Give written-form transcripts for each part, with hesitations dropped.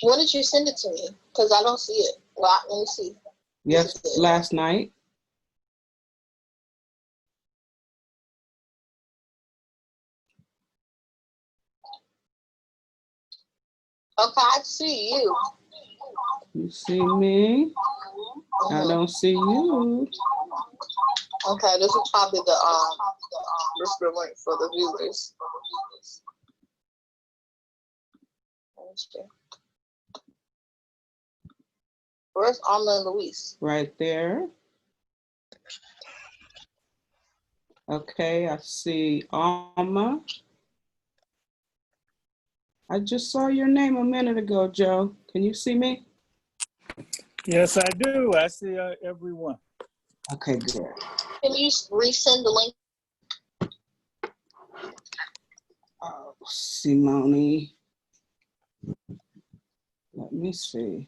When did you send it to me? Because I don't see it. Well, let me see. Yes, last night. Okay, I see you. You see me? I don't see you. Okay, this is probably this is the link for the viewers. Where's Alma and Luis? Right there. Okay, I see Alma. I just saw your name a minute ago, Joe. Can you see me? Yes, I do. I see everyone. Okay, good. Can you resend the link? Oh, Simone. Let me see.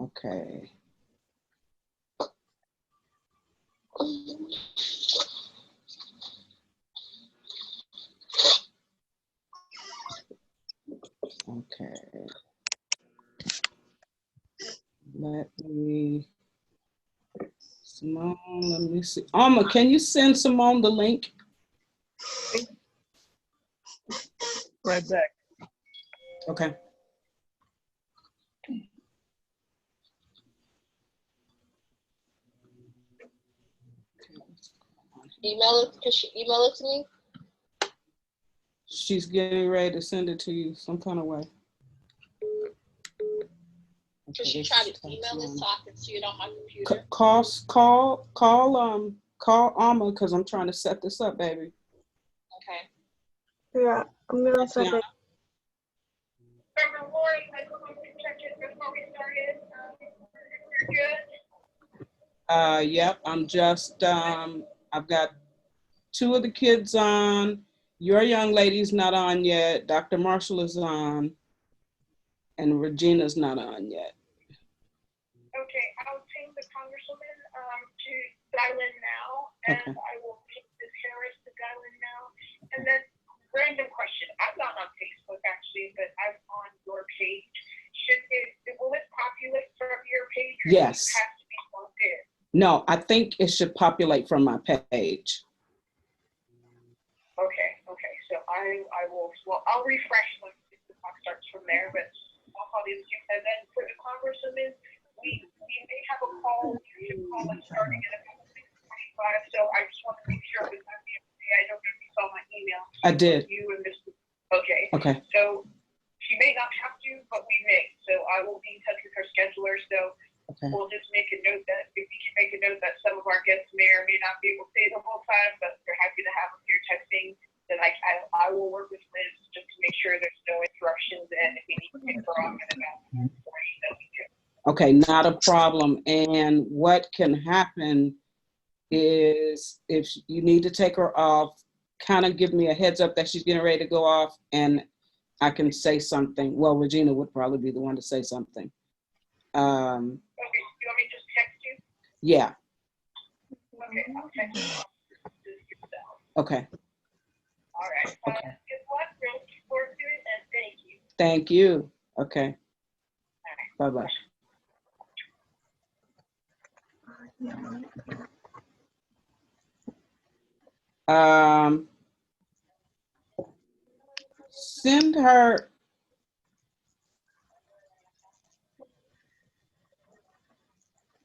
Okay. Okay. Let me, Simone, let me see. Alma, can you send Simone the link? Right back. Okay. Email it. Can she email it to me? She's getting ready to send it to you some kind of way. Can she try to email it so I can see it on my computer? Call Alma because I'm trying to set this up, baby. Okay. Yeah, I'm gonna set it. Yep, I'm just, I've got 2 of the kids on. Your young lady's not on yet. Dr. Marshall is on. And Regina's not on yet. Okay, I'll change the Congresswoman to dial in now, and okay. I will pick Ms. Harris to dial in now. And then, random question. I'm not on Facebook actually, but I'm on your page. Will it populate from your page? Or yes. Does it have to be logged in? No, I think it should populate from my page. Okay. So I will. Well, I'll refresh once the clock starts from there, but. I'll call these two. And then for the Congresswoman, we may have a call. You should call us starting at about 6:45. So I just want to make sure because I don't know if you saw my email. I did. You and Mr. Okay. Okay. So she may not have to, but we may. So I will be in touch with her scheduler. So we'll just make a note that if we can make a note that some of our guests may or may not be able to stay the whole time, but they're happy to have them here texting. Then I will work with Liz just to make sure there's no interruptions, and if we need to pick her off in about 40, then we do. Okay, not a problem. And what can happen is if you need to take her off, kind of give me a heads up that she's getting ready to go off, and I can say something. Well, Regina would probably be the one to say something. Okay, you want me to just text you? Yeah. Okay, I'll text you. Okay. All right. Okay. Good luck. We'll look forward to it, and thank you. Thank you. Okay. All right. Bye-bye. Send her.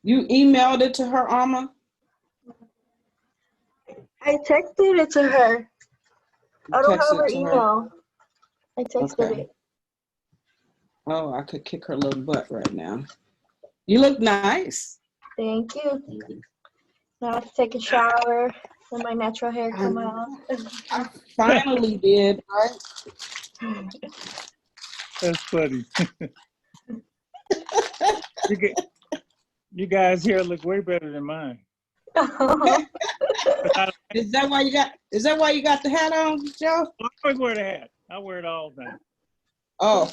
You emailed it to her, Alma? I texted it to her. I don't have her email. I texted it. Oh, I could kick her little butt right now. You look nice. Thank you. Now I have to take a shower and my natural hair come out. I finally did, right? That's funny. You guys here look way better than mine. Is that why you got the hat on, Joe? I always wear the hat. I wear it all the time. Oh.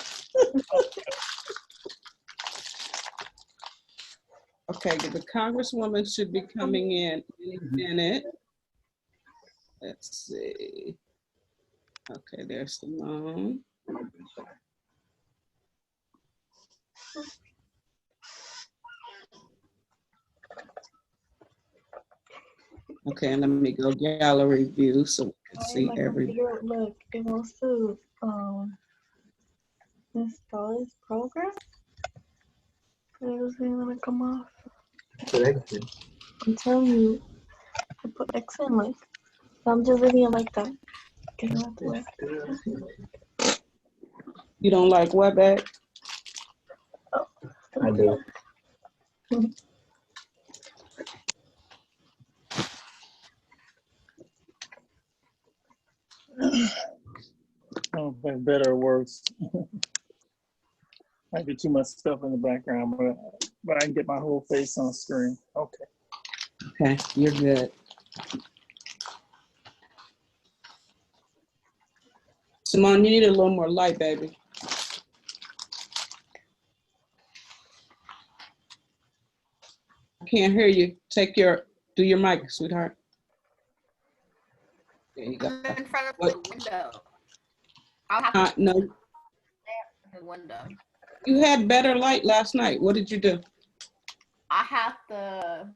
Okay, the Congresswoman should be coming in any minute. Let's see. Okay, there's Simone. Okay, and let me go gallery view so we can see My every. computer, look, it wants to install this program. It doesn't want to come off. I'm telling you, I put X in like. I'm just leaving it like that. Get it out the way. You don't like WebEx? I do. I don't think better or worse. Might be too much stuff in the background, but I can get my whole face on screen. Okay. Okay, you're good. Simone, you need a little more light, baby. I can't hear you. Do your mic, sweetheart. There you go. I'm in front of What? the window. I'll have to No, stand in the window. you had better light last night. What did you do? I have the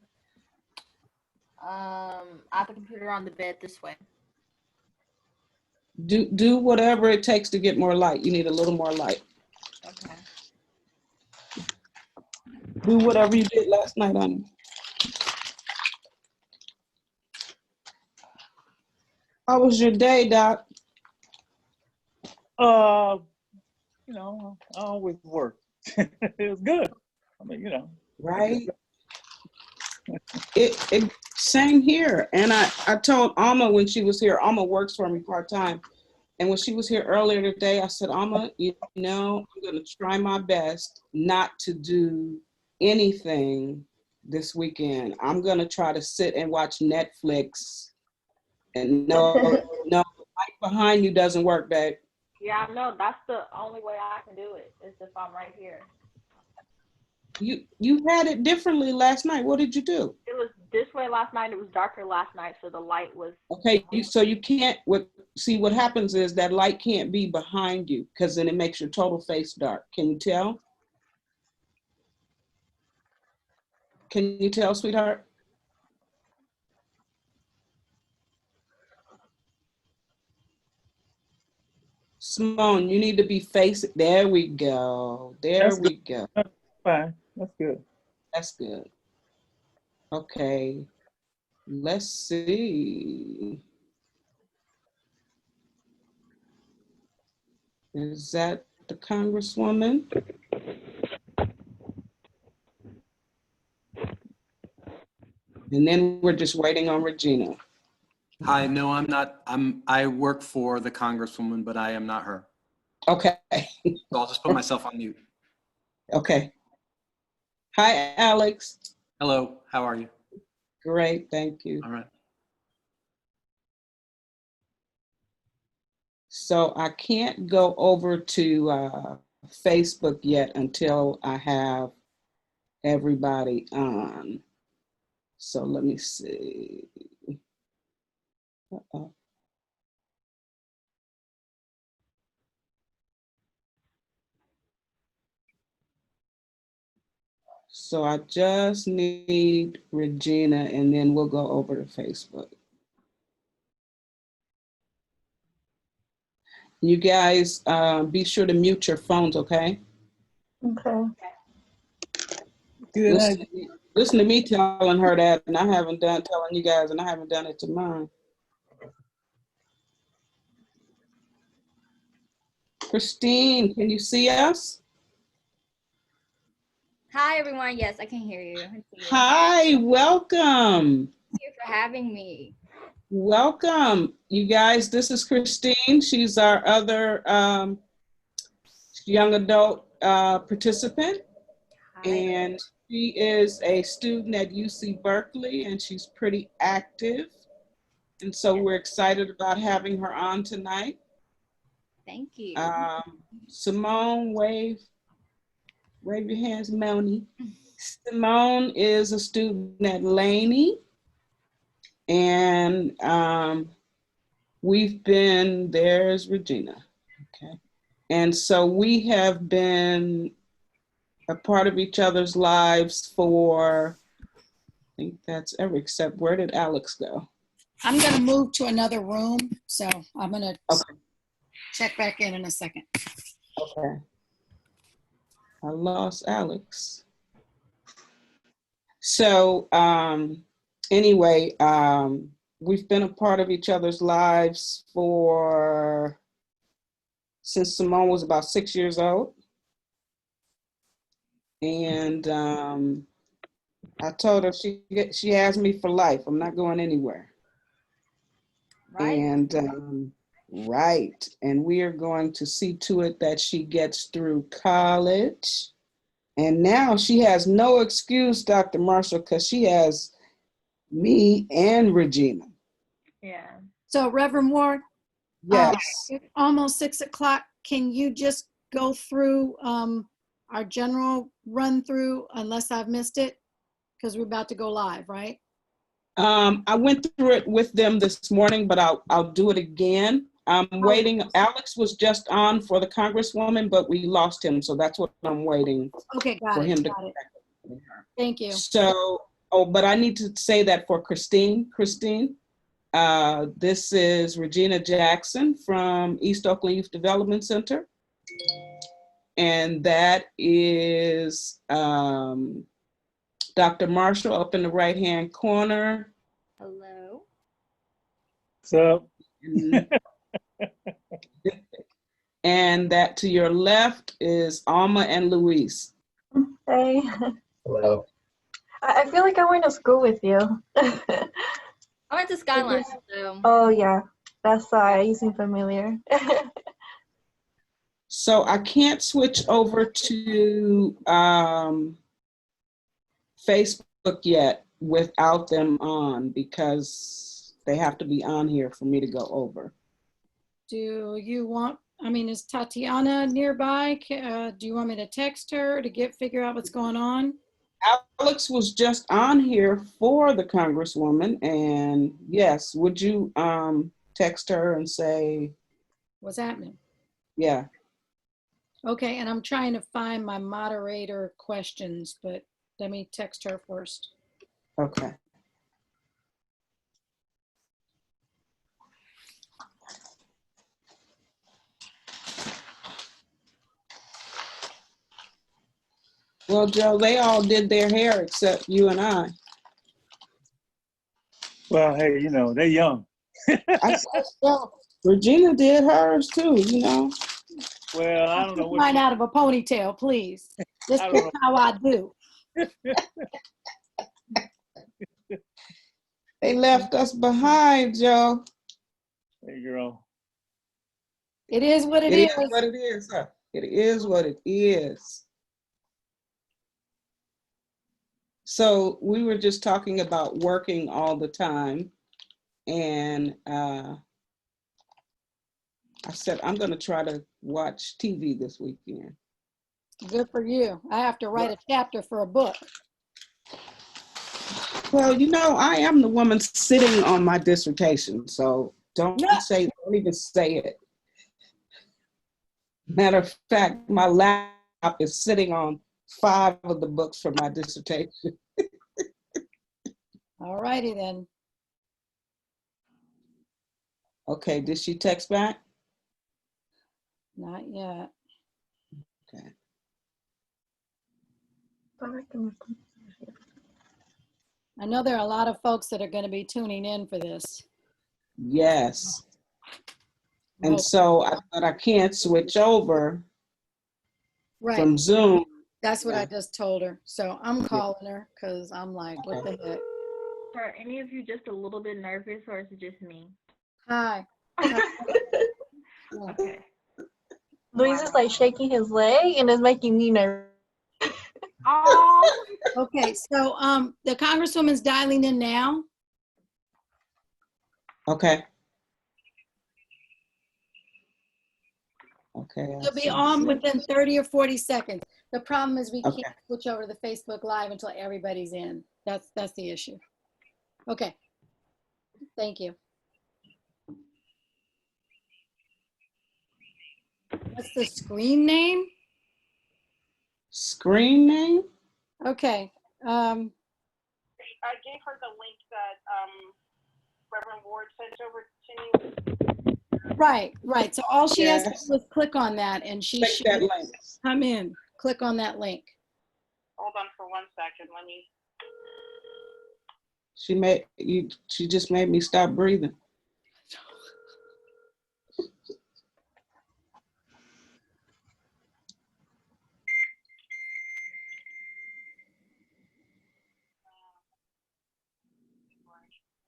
computer on the bed this way. Do whatever it takes to get more light. You need a little more light. Okay. Do whatever you did last night, honey. How was your day, Doc? You know, I always work. It was good. I mean, you know. Right? It same here. And I told Alma when she was here, Alma works for me part-time. And when she was here earlier today, I said, Alma, you know, I'm gonna try my best not to do anything this weekend. I'm gonna try to sit and watch Netflix. And no, right behind you doesn't work, babe. Yeah, I know. That's the only way I can do it, is if I'm right here. You had it differently last night. What did you do? It was this way last night. It was darker last night, so the light was. Okay, so you can't, see what happens is that light can't be behind you because then it makes your total face dark. Can you tell? Can you tell, sweetheart? Simone, you need to be facing, there we go. There That's we go. fine. That's good. That's good. Okay, let's see. Is that the Congresswoman? And then we're just waiting on Regina. Hi, no, I'm not. I work for the Congresswoman, but I am not her. Okay, So I'll just put myself on mute. okay. Hi, Alex. Hello, how are you? Great, thank you. All right. So I can't go over to Facebook yet until I have everybody on. So let me see. Uh-oh. So I just need Regina and then we'll go over to Facebook. You guys be sure to mute your phones, okay? Okay. Good. Listen to me telling her that, and I haven't done telling you guys, and I haven't done it to mine. Christine, can you see us? Hi, everyone. Yes, I can hear you. Hi, welcome. Thank you for having me. Welcome. You guys, this is Christine. She's our other young adult participant. Hi. And she is a student at UC Berkeley, and she's pretty active. And so we're excited about having her on tonight. Thank you. Simone, wave your hands, Moni. Simone is a student at Laney. And there's Regina, okay. And so we have been a part of each other's lives for think that's every, except where did Alex go? I'm gonna move to another room, so I'm gonna Okay. check back in a second. Okay. I lost Alex. So anyway, we've been a part of each other's lives since Simone was about 6 years old. And I told her she has me for life. I'm not going anywhere. Right. And right. And we are going to see to it that she gets through college. And now she has no excuse, Dr. Marshall, because she has me and Regina. Yeah. So Reverend Ward, Yes. it's almost 6 o'clock. Can you just go through our general run through unless I've missed it? Because we're about to go live, right? I went through it with them this morning, but I'll do it again. I'm waiting. Alex was just on for the Congresswoman, but we lost him. So that's what I'm waiting Okay, got for it. him to Got it. connect. Thank you. So, but I need to say that for Christine, this is Regina Jackson from East Oakland Youth Development Center. And that is Dr. Marshall up in the right-hand corner. Hello. So, And that to your left is Alma and Luis. Hey. Hello. I feel like I went to school with you. I went to Skyline, so. Oh, yeah. That's why you seem familiar. So I can't switch over to Facebook yet without them on because they have to be on here for me to go over. Do you want, I mean, is Tatiana nearby? Do you want me to text her to figure out what's going on? Alex was just on here for the Congresswoman, and yes, would you text her and say, What's happening? yeah. Okay, and I'm trying to find my moderator questions, but let me text her first. Okay. Well, Joe, they all did their hair except you and I. well, hey, you know, they're young. I said so. Regina did hers too, you know. Well, I don't know what Mine out of a ponytail, please. This I is don't know. how I do. They left us behind, Joe. Hey, girl. It is what it It is. is what it is, huh? It is what it is. So we were just talking about working all the time. And I said, I'm going to try to watch TV this weekend. Good for you. I have to write a chapter for a book. Well, you know, I am the woman sitting on my dissertation, so don't even say it. Matter of fact, my laptop is sitting on 5 of the books for my dissertation. All righty then. Okay, did she text back? Not yet. Okay. I know there are a lot of folks that are going to be tuning in for this. Yes. And Oh, so I thought I can't switch over right. from Zoom. That's what Yeah. I just told her. So I'm calling her because I'm like, what the heck? Are any of you just a little bit nervous, or is it just me? Hi. Okay. Luis is like shaking his leg and it's making me nervous. Oh. Okay, so the Congresswoman's dialing in now. Okay. Okay. She'll be on within 30 or 40 seconds. The problem is we Okay. can't switch over to the Facebook Live until everybody's in. That's the issue. Okay. Thank you. What's the screen name? Screen name? Okay. I gave her the link that Reverend Ward sent over to me. Right, right. So all she has to Yes. do is click on that and she Click should that link. come in. Click on that link. Hold on for 1 second. Let me. She just made me stop breathing.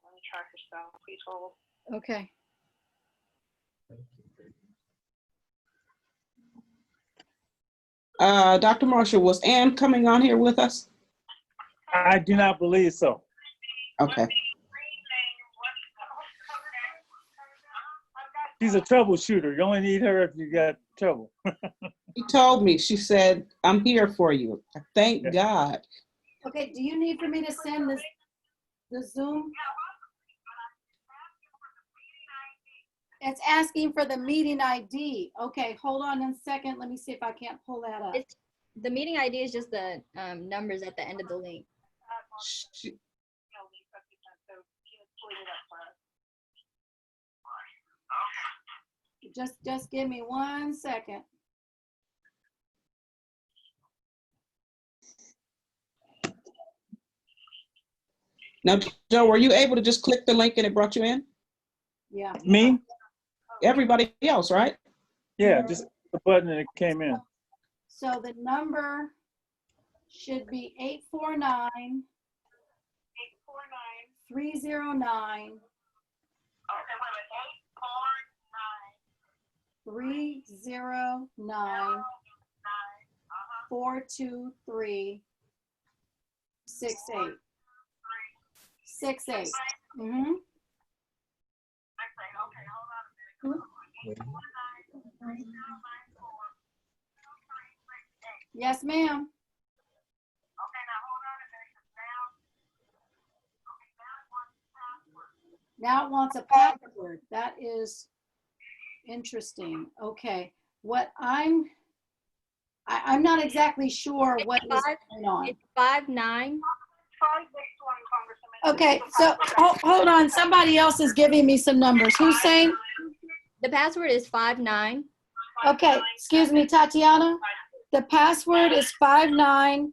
Let me try her cell. Please hold. Okay. Dr. Marshall, was Ann coming on here with us? I do not believe so. Okay. She's a troubleshooter. You only need her if you got trouble. She told me, she said, I'm here for you. Thank Yeah. God. Okay, do you need for me to send this, the Zoom? It's asking for the meeting ID. Okay, hold on a second. Let me see if I can't pull that up. It's the meeting ID is just the numbers at the end of the link. She- Just give me 1 second. Now, Joe, were you able to just click the link and it brought you in? Yeah. Me? Everybody else, right? Yeah, just the button and it came in. So the number should be 849 309 309 423 68 68. Mm-hmm. Yes, ma'am. Now it wants a password. That is interesting. Okay. What I'm not exactly sure what is going on. It's 59. Okay, so hold on. Somebody else is giving me some numbers. Who's saying? The password is 59. Okay, excuse me, Tatiana. The password is 71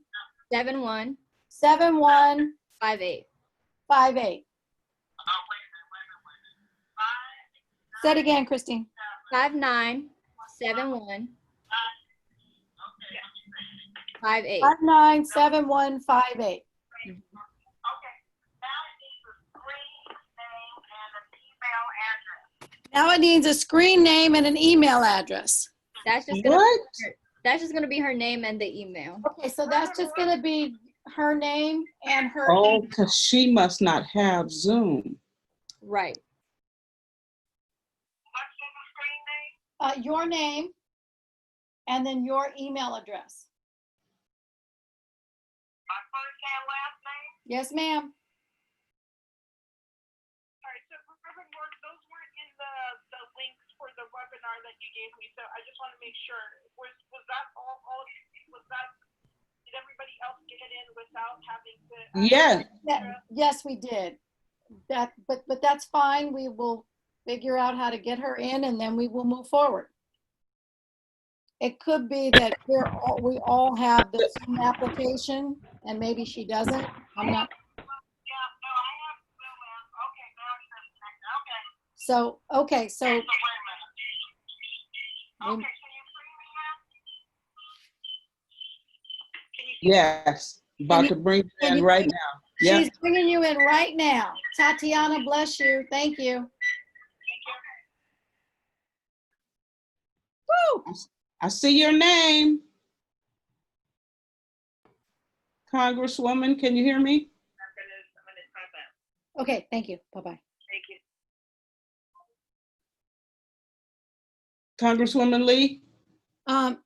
597158. 58. Say it again, Christine. 5971 58. 597158. Now it needs a screen name and an email address. That's just gonna be her name and the email. Okay, so that's just gonna be her name and her Oh, because she must not have Zoom. Right. your name and then your email address. My first and last name? Yes, ma'am. All right, so Reverend Ward, those weren't in the links for the webinar that you gave me, so I just want to make sure. Was that all was that, did everybody else get it in without having to? Yes. Yes, we did. But that's fine. We will figure out how to get her in and then we will move forward. It could be that we all have the same application and maybe she doesn't. I'm not. So, okay, so. Yes, about to bring you in right now. Yep. She's bringing you in right now. Tatiana, bless you. Thank you. Woo! I see your name. Congresswoman, can you hear me? Okay, thank you. Bye-bye. Thank you. Congresswoman Lee?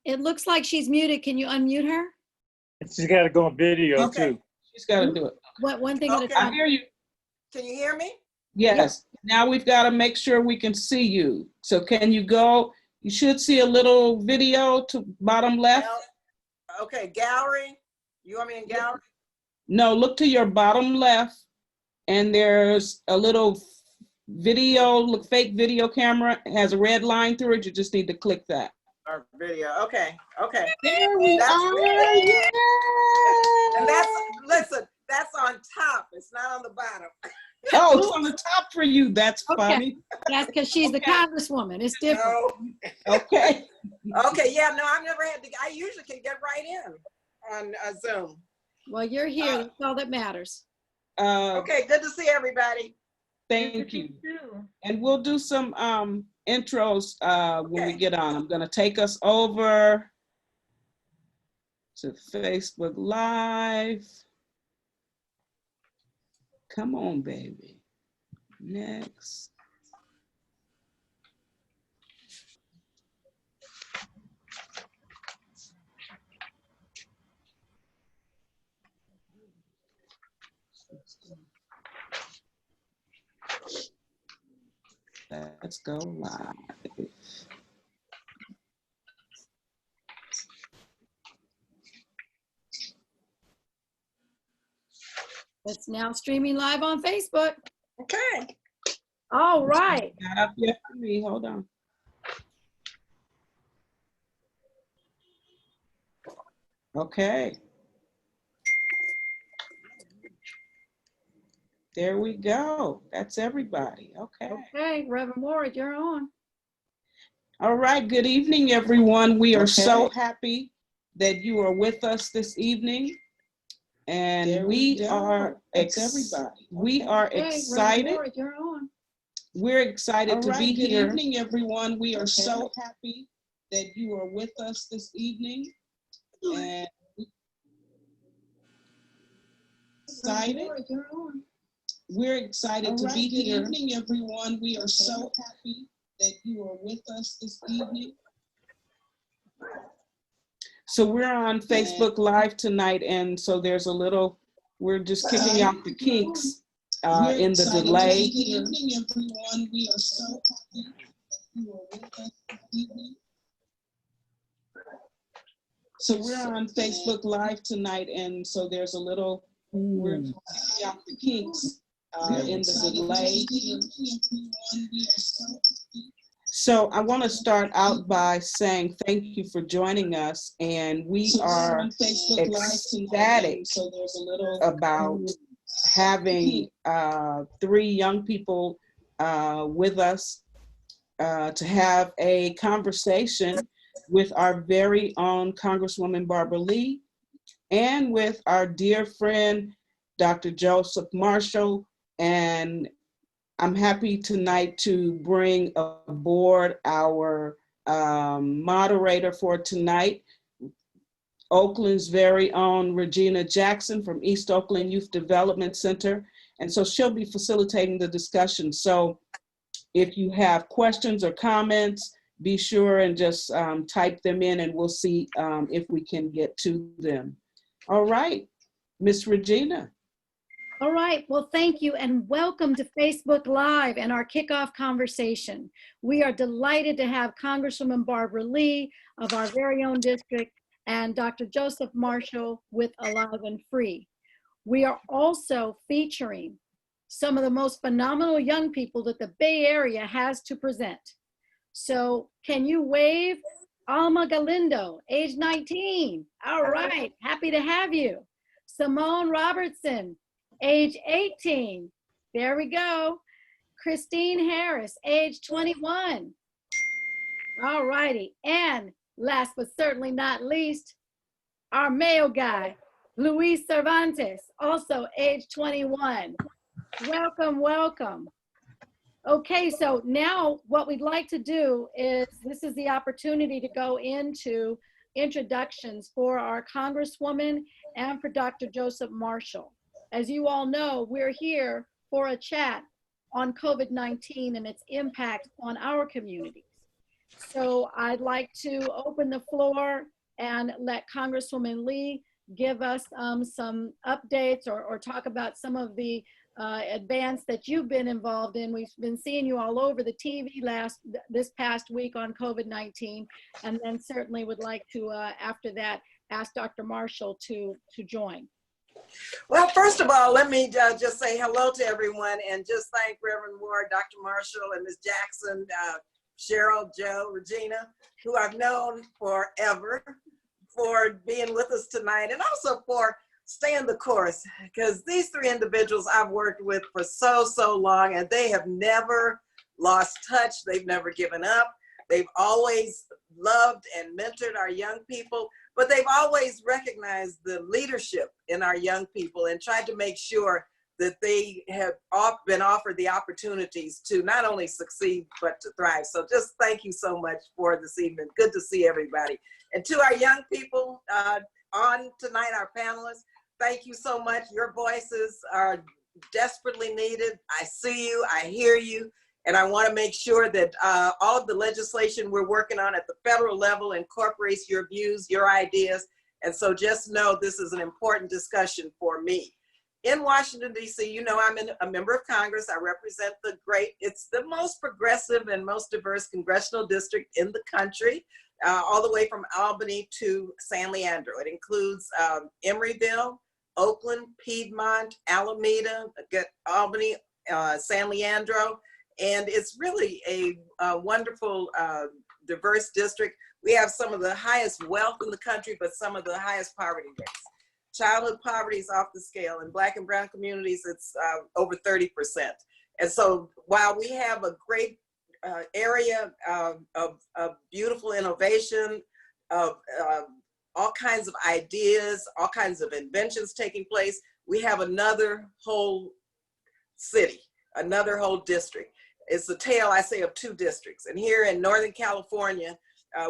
It looks like she's muted. Can you unmute her? She's got to go on video too. She's got to do it. One thing at a Okay. I time. hear you. Can you hear me? Yes. Now we've got to make sure we can see you. So can you go? You should see a little video to bottom left. Okay, gallery. You want me in gallery? No, look to your bottom left, and there's a little fake video camera. It has a red line through it. You just need to click that. Our video. Okay. Okay. There we That's- are. Yeah. And listen, that's on top. It's not on the bottom. Oh, it's on the top for you. That's Okay. funny. That's because she's the congresswoman. It's different. No. Okay. Okay. Yeah. No, I've never had to. I usually can get right in on Zoom. Well, you're here. That's all that matters. Okay. Good to see everybody. Thank you. And we'll do some intros when we get on. I'm going to take us over to Facebook Live. Come on, baby. Next. Let's go live. It's now streaming live on Facebook. Okay. All right. Not up yet for me. Hold on. Okay. There we go. That's everybody. Okay. Okay, Reverend Ward, you're on. All right. Good evening, everyone. We are so happy that you are with us this evening. And we are excited. Okay, Reverend Ward, you're on. We're excited to be Good here. evening, everyone. We are so happy that you are with us this evening. And excited. Reverend Ward, you're on. We're excited to be here. Good evening, everyone. We are so happy that you are with us this evening. So we're on Facebook Live tonight, and so there's a little, we're just kicking out the kinks in the delay. Good evening, everyone. We are so happy that you are with us this evening. So we're on Facebook Live tonight, and so there's a little, we're kicking out the kinks in the delay. So I want to start out by saying thank you for joining us, and we are ecstatic about having 3 young people with us to have a conversation with our very own Congresswoman Barbara Lee and with our dear friend, Dr. Joseph Marshall. And I'm happy tonight to bring aboard our moderator for tonight, Oakland's very own Regina Jackson from East Oakland Youth Development Center. And so she'll be facilitating the discussion. So if you have questions or comments, be sure and just type them in, and we'll see if we can get to them. All right, Miss Regina. All right, well, thank you and welcome to Facebook Live and our kickoff conversation. We are delighted to have Congresswoman Barbara Lee of our very own district and Dr. Joseph Marshall with Alive and Free. We are also featuring some of the most phenomenal young people that the Bay Area has to present. So can you wave? Alma Galindo, age 19. All right, happy to have you. Simone Robertson, age 18. There we go. Christine Harris, age 21. All righty. And last but certainly not least, our male guy, Luis Cervantes, also age 21. Welcome, welcome. Okay, so now what we'd like to do is, this is the opportunity to go into introductions for our Congresswoman and for Dr. Joseph Marshall. As you all know, we're here for a chat on COVID-19 and its impact on our communities. So I'd like to open the floor and let Congresswoman Lee give us some updates or talk about some of the advance that you've been involved in. We've been seeing you all over the TV this past week on COVID-19, and then certainly would like to, after that, ask Dr. Marshall to join. Well, first of all, let me just say hello to everyone and just thank Reverend Ward, Dr. Marshall, and Ms. Jackson, Cheryl, Joe, Regina, who I've known forever, for being with us tonight, and also for staying the course, because these three individuals I've worked with for so long, and they have never lost touch. They've never given up. They've always loved and mentored our young people, but they've always recognized the leadership in our young people and tried to make sure that they have been offered the opportunities to not only succeed, but to thrive. So just thank you so much for this evening. Good to see everybody. And to our young people on tonight, our panelists, thank you so much. Your voices are desperately needed. I see you, I hear you. And I want to make sure that all of the legislation we're working on at the federal level incorporates your views, your ideas. And so just know this is an important discussion for me. In Washington, D.C., you know, I'm a member of Congress. I represent it's the most progressive and most diverse congressional district in the country, all the way from Albany to San Leandro. It includes Emeryville, Oakland, Piedmont, Alameda, Albany, San Leandro. And it's really a wonderful, diverse district. We have some of the highest wealth in the country, but some of the highest poverty rates. Childhood poverty is off the scale. In Black and brown communities, it's over 30%. And so while we have a great area of beautiful innovation, of all kinds of ideas, all kinds of inventions taking place, we have another whole city, another whole district. It's a tale, I say, of two districts. And here in Northern California,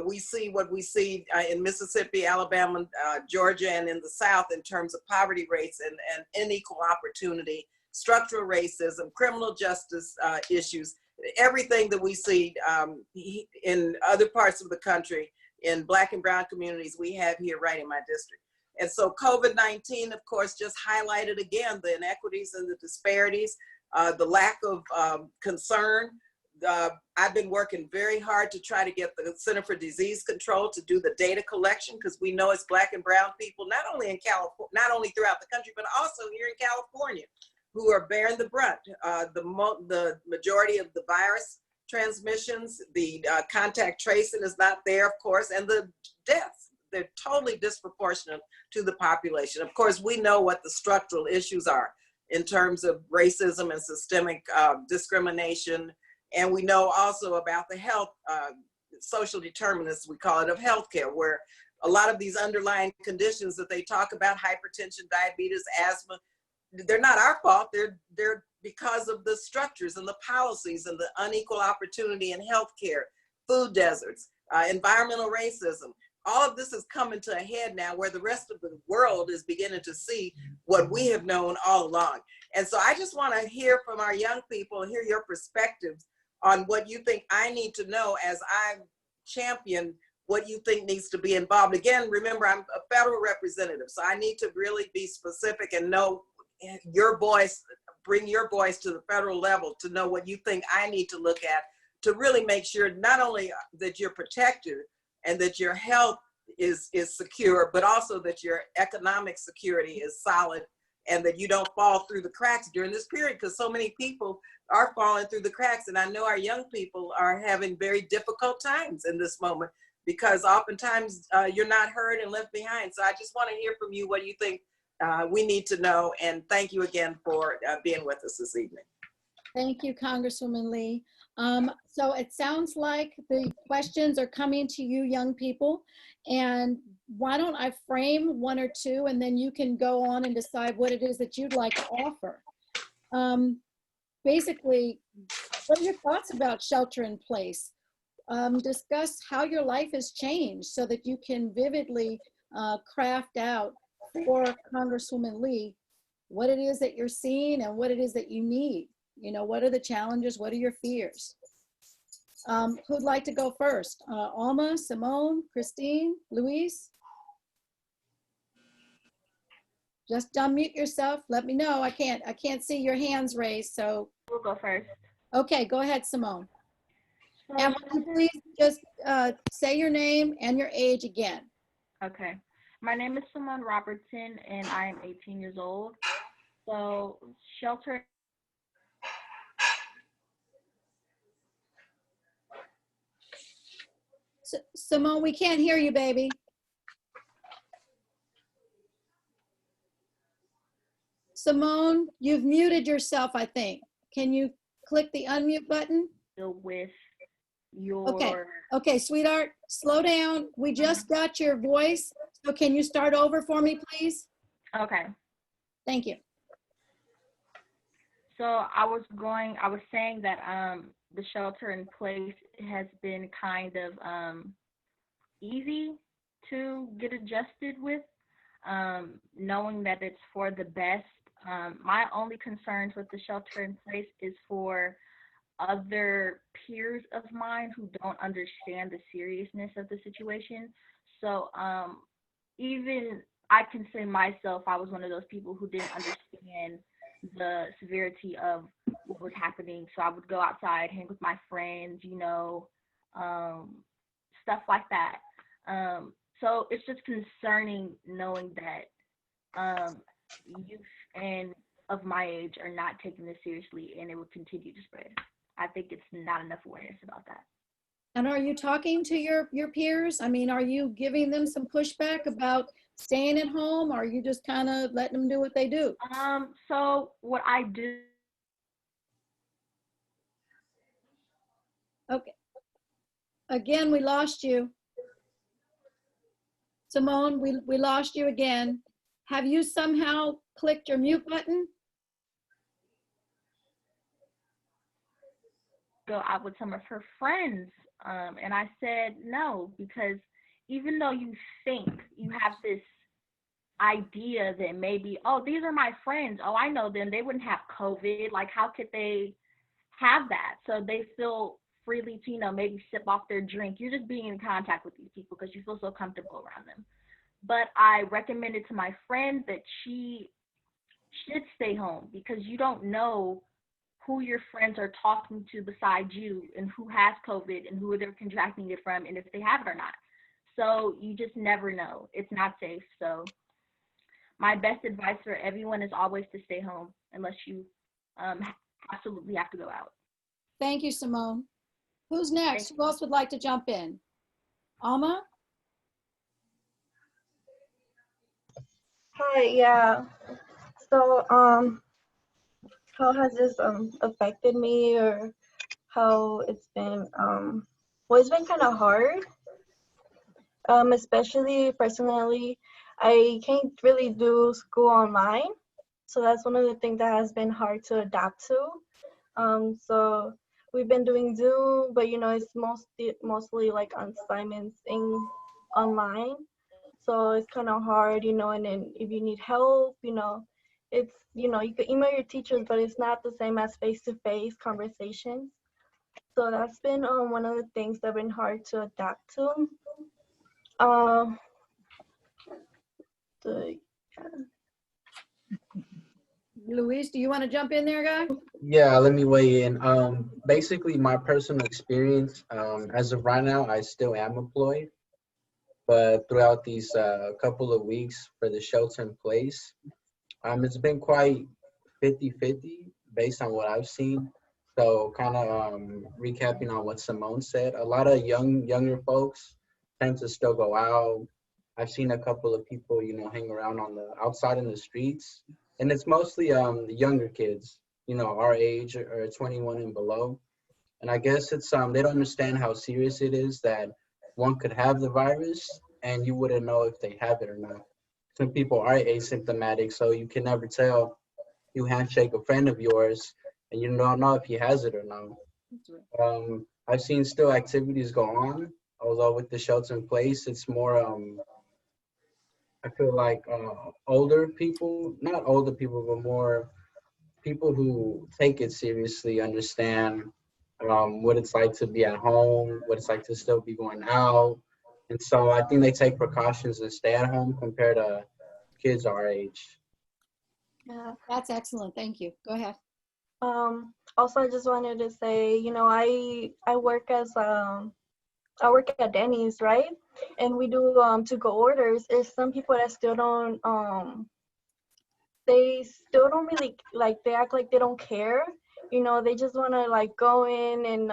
we see what we see in Mississippi, Alabama, Georgia, and in the South in terms of poverty rates and unequal opportunity, structural racism, criminal justice issues, everything that we see in other parts of the country, in Black and brown communities, we have here right in my district. And so COVID-19, of course, just highlighted again the inequities and the disparities, the lack of concern. I've been working very hard to try to get the Center for Disease Control to do the data collection, because we know it's Black and brown people, not only in California, not only throughout the country, but also here in California, who are bearing the brunt. The majority of the virus transmissions, the contact tracing is not there, of course, and the deaths, they're totally disproportionate to the population. Of course, we know what the structural issues are in terms of racism and systemic discrimination. And we know also about the health, social determinants, we call it, of healthcare, where a lot of these underlying conditions that they talk about, hypertension, diabetes, asthma, they're not our fault. They're because of the structures and the policies and the unequal opportunity in healthcare, food deserts, environmental racism. All of this is coming to a head now, where the rest of the world is beginning to see what we have known all along. And so I just want to hear from our young people, hear your perspectives on what you think I need to know as I champion what you think needs to be involved. Again, remember, I'm a federal representative, so I need to really be specific and know your voice, bring your voice to the federal level to know what you think I need to look at to really make sure not only that you're protected and that your health is secure, but also that your economic security is solid and that you don't fall through the cracks during this period, because so many people are falling through the cracks. And I know our young people are having very difficult times in this moment, because oftentimes you're not heard and left behind. So I just want to hear from you what you think we need to know. And thank you again for being with us this evening. Thank you, Congresswoman Lee. So it sounds like the questions are coming to you young people, and why don't I frame one or two, and then you can go on and decide what it is that you'd like to offer. Basically, what are your thoughts about shelter in place? Discuss how your life has changed so that you can vividly craft out for Congresswoman Lee what it is that you're seeing and what it is that you need. You know, what are the challenges? What are your fears? Who'd like to go first? Alma, Simone, Christine, Luis? Just unmute yourself. Let me know. I can't see your hands raised, so. We'll go first. Okay, go ahead, Simone. And would you please just say your name and your age again? Okay. My name is Simone Robertson, and I am 18 years old. So shelter. Simone, we can't hear you, baby. Simone, you've muted yourself, I think. Can you click the unmute button? With your Okay, sweetheart, slow down. We just got your voice. So can you start over for me, please? Okay. Thank you. So I was saying that the shelter in place has been kind of easy to get adjusted with, knowing that it's for the best. My only concerns with the shelter in place is for other peers of mine who don't understand the seriousness of the situation. So even I can say myself, I was one of those people who didn't understand the severity of what was happening. So I would go outside, hang with my friends, you know, stuff like that. So it's just concerning knowing that youth and of my age are not taking this seriously, and it will continue to spread. I think it's not enough awareness about that. And are you talking to your peers? I mean, are you giving them some pushback about staying at home, or are you just kind of letting them do what they do? So what I do. Okay. Again, we lost you. Simone, we lost you again. Have you somehow clicked your mute button? Go out with some of her friends, and I said no, because even though you think you have this idea that maybe, oh, these are my friends, oh, I know them, they wouldn't have COVID, like how could they have that? So they feel freely to, you know, maybe sip off their drink. You're just being in contact with these people because you feel so comfortable around them. But I recommended to my friend that she should stay home, because you don't know who your friends are talking to besides you, and who has COVID and who they're contracting it from, and if they have it or not. So you just never know. It's not safe. So my best advice for everyone is always to stay home unless you absolutely have to go out. Thank you, Simone. Who's next? Who else would like to jump in? Alma? Hi, yeah. So, how has this affected me, or how it's been, well, it's been kind of hard, especially personally. I can't really do school online, so that's one of the things that has been hard to adapt to. So we've been doing Zoom, but you know, it's mostly like assignments online. So it's kind of hard, you know, and then if you need help, you know, it's, you know, you can email your teachers, but it's not the same as face-to-face conversations. So that's been one of the things that have been hard to adapt to. Luis, do you want to jump in there, guy? Yeah, let me weigh in. Basically, my personal experience, as of right now, I still am employed. But throughout these couple of weeks for the shelter in place, it's been quite 50-50 based on what I've seen. So kind of recapping on what Simone said, a lot of younger folks tend to still go out. I've seen a couple of people, you know, hang around on the outside in the streets, and it's mostly the younger kids, you know, our age or 21 and below. And I guess it's they don't understand how serious it is that one could have the virus and you wouldn't know if they have it or not. Some people are asymptomatic, so you can never tell. You handshake a friend of yours and you don't know if he has it or not. I've seen still activities go on, although with the shelter in place, it's more, I feel like older people, not older people, but more people who take it seriously understand what it's like to be at home, what it's like to still be going out. And so I think they take precautions and stay at home compared to kids our age. Yeah, that's excellent. Thank you. Go ahead. Also, I just wanted to say, you know, I work as a I work at Denny's, right? And we do to-go orders. There's some people that still don't they still don't really like, they act like they don't care. You know, they just want to like go in and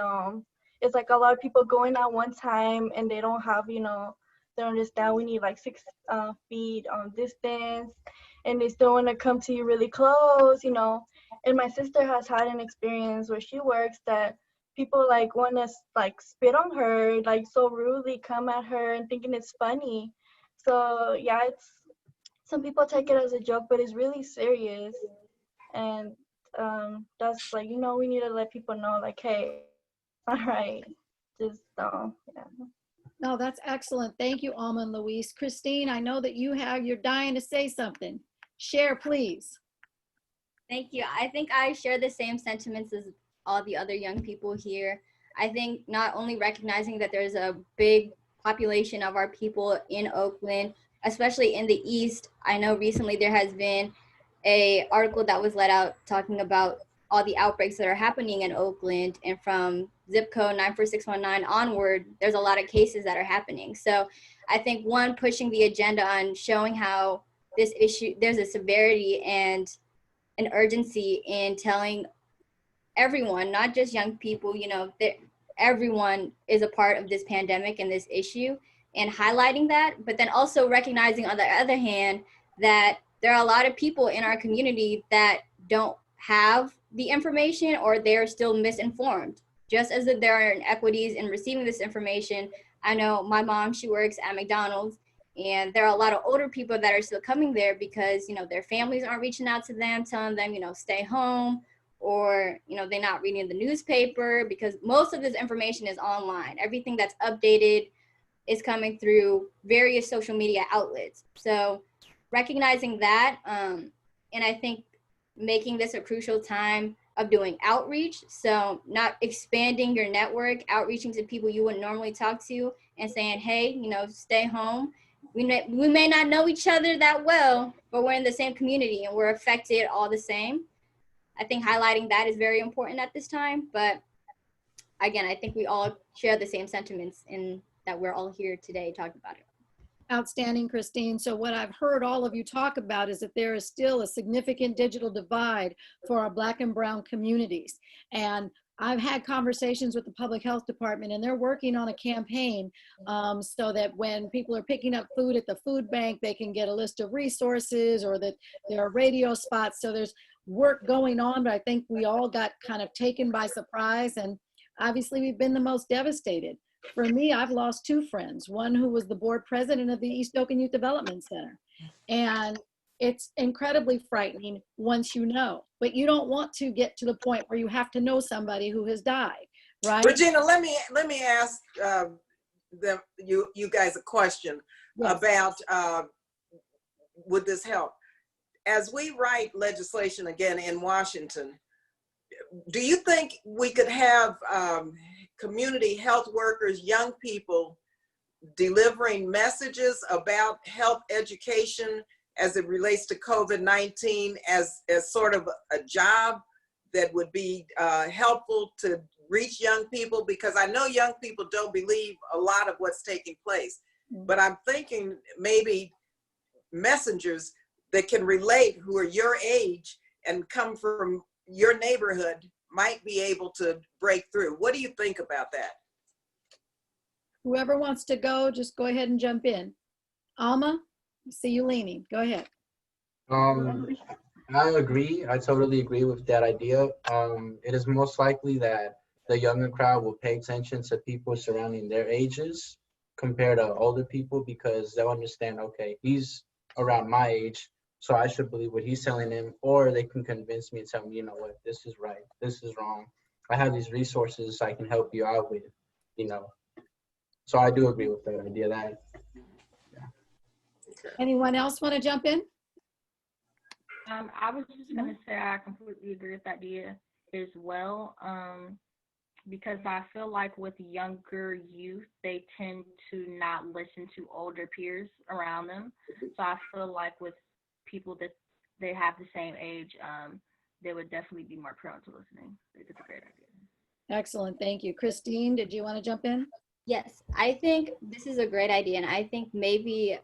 it's like a lot of people going at one time and they don't have, you know, they don't understand we need like 6 feet distance, and they still want to come to you really close, you know. And my sister has had an experience where she works that people like want to like spit on her, like so rudely come at her and thinking it's funny. So yeah, it's, some people take it as a joke, but it's really serious. And that's like, you know, we need to let people know like, hey, all right, just yeah. No, that's excellent. Thank you, Alma and Luis. Christine, I know that you're dying to say something. Share, please. Thank you. I think I share the same sentiments as all the other young people here. I think not only recognizing that there's a big population of our people in Oakland, especially in the East. I know recently there has been an article that was let out talking about all the outbreaks that are happening in Oakland, and from zip code 94619 onward, there's a lot of cases that are happening. So I think one, pushing the agenda on showing how this issue, there's a severity and an urgency in telling everyone, not just young people, you know, that everyone is a part of this pandemic and this issue, and highlighting that, but then also recognizing on the other hand that there are a lot of people in our community that don't have the information, or they're still misinformed. Just as that there are inequities in receiving this information. I know my mom, she works at McDonald's, and there are a lot of older people that are still coming there because, you know, their families aren't reaching out to them, telling them, you know, stay home, or, you know, they're not reading the newspaper, because most of this information is online. Everything that's updated is coming through various social media outlets. So recognizing that, and I think making this a crucial time of doing outreach. So not expanding your network, outreaching to people you wouldn't normally talk to and saying, hey, you know, stay home. We may not know each other that well, but we're in the same community and we're affected all the same. I think highlighting that is very important at this time. But again, I think we all share the same sentiments in that we're all here today talking about it. Outstanding, Christine. So what I've heard all of you talk about is that there is still a significant digital divide for our Black and Brown communities. And I've had conversations with the public health department, and they're working on a campaign so that when people are picking up food at the food bank, they can get a list of resources, or that there are radio spots. So there's work going on, but I think we all got kind of taken by surprise. And obviously we've been the most devastated. For me, I've lost 2 friends, one who was the board president of the East Oakland Youth Development Center. And it's incredibly frightening once you know, but you don't want to get to the point where you have to know somebody who has died, right? Regina, let me ask you guys a question. Yes. About would this help? As we write legislation again in Washington, do you think we could have community health workers, young people, delivering messages about health education as it relates to COVID-19 as sort of a job that would be helpful to reach young people? Because I know young people don't believe a lot of what's taking place, but I'm thinking maybe messengers that can relate, who are your age and come from your neighborhood, might be able to break through. What do you think about that? Whoever wants to go, just go ahead and jump in. Alma, I see you leaning. Go ahead. I agree. I totally agree with that idea. It is most likely that the younger crowd will pay attention to people surrounding their ages compared to older people, because they'll understand, okay, he's around my age, so I should believe what he's telling them. Or they can convince me and tell me, you know what, this is right, this is wrong. I have these resources I can help you out with, you know. So I do agree with that idea. That, yeah. Anyone else want to jump in? I was just going to say I completely agree with that idea as well, because I feel like with younger youth, they tend to not listen to older peers around them. So I feel like with people that they have the same age, they would definitely be more prone to listening. It's a great idea. Excellent, thank you. Christine, did you want to jump in? Yes, I think this is a great idea, and I think maybe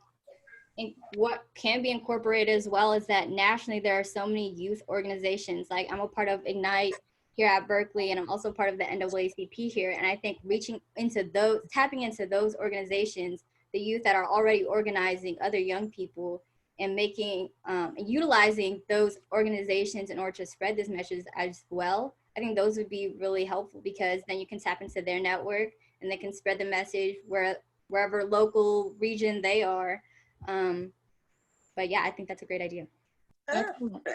what can be incorporated as well is that nationally there are so many youth organizations. Like I'm a part of Ignite here at Berkeley, and I'm also part of the NAACP here. And I think reaching into those, tapping into those organizations, the youth that are already organizing other young people and making, utilizing those organizations in order to spread this message as well. I think those would be really helpful because then you can tap into their network and they can spread the message wherever local region they are. But yeah, I think that's a great idea. Excellent.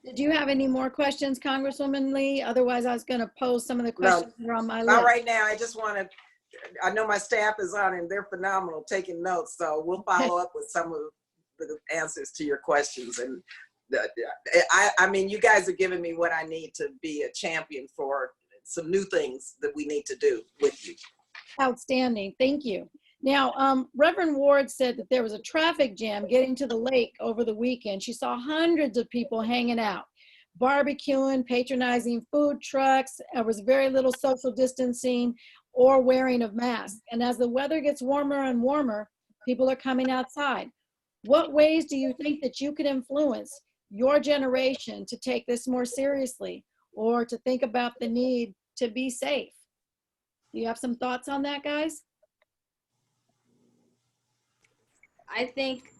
Did you have any more questions, Congresswoman Lee? Otherwise, I was going to pose some of the questions that are on my list. Not right now. I just want to, I know my staff is on and they're phenomenal taking notes. So we'll follow up with some of the answers to your questions. And I mean, you guys are giving me what I need to be a champion for some new things that we need to do with you. Outstanding. Thank you. Now, Reverend Ward said that there was a traffic jam getting to the lake over the weekend. She saw hundreds of people hanging out, barbecuing, patronizing food trucks. There was very little social distancing or wearing of masks. And as the weather gets warmer and warmer, people are coming outside. What ways do you think that you could influence your generation to take this more seriously or to think about the need to be safe? Do you have some thoughts on that, guys? I think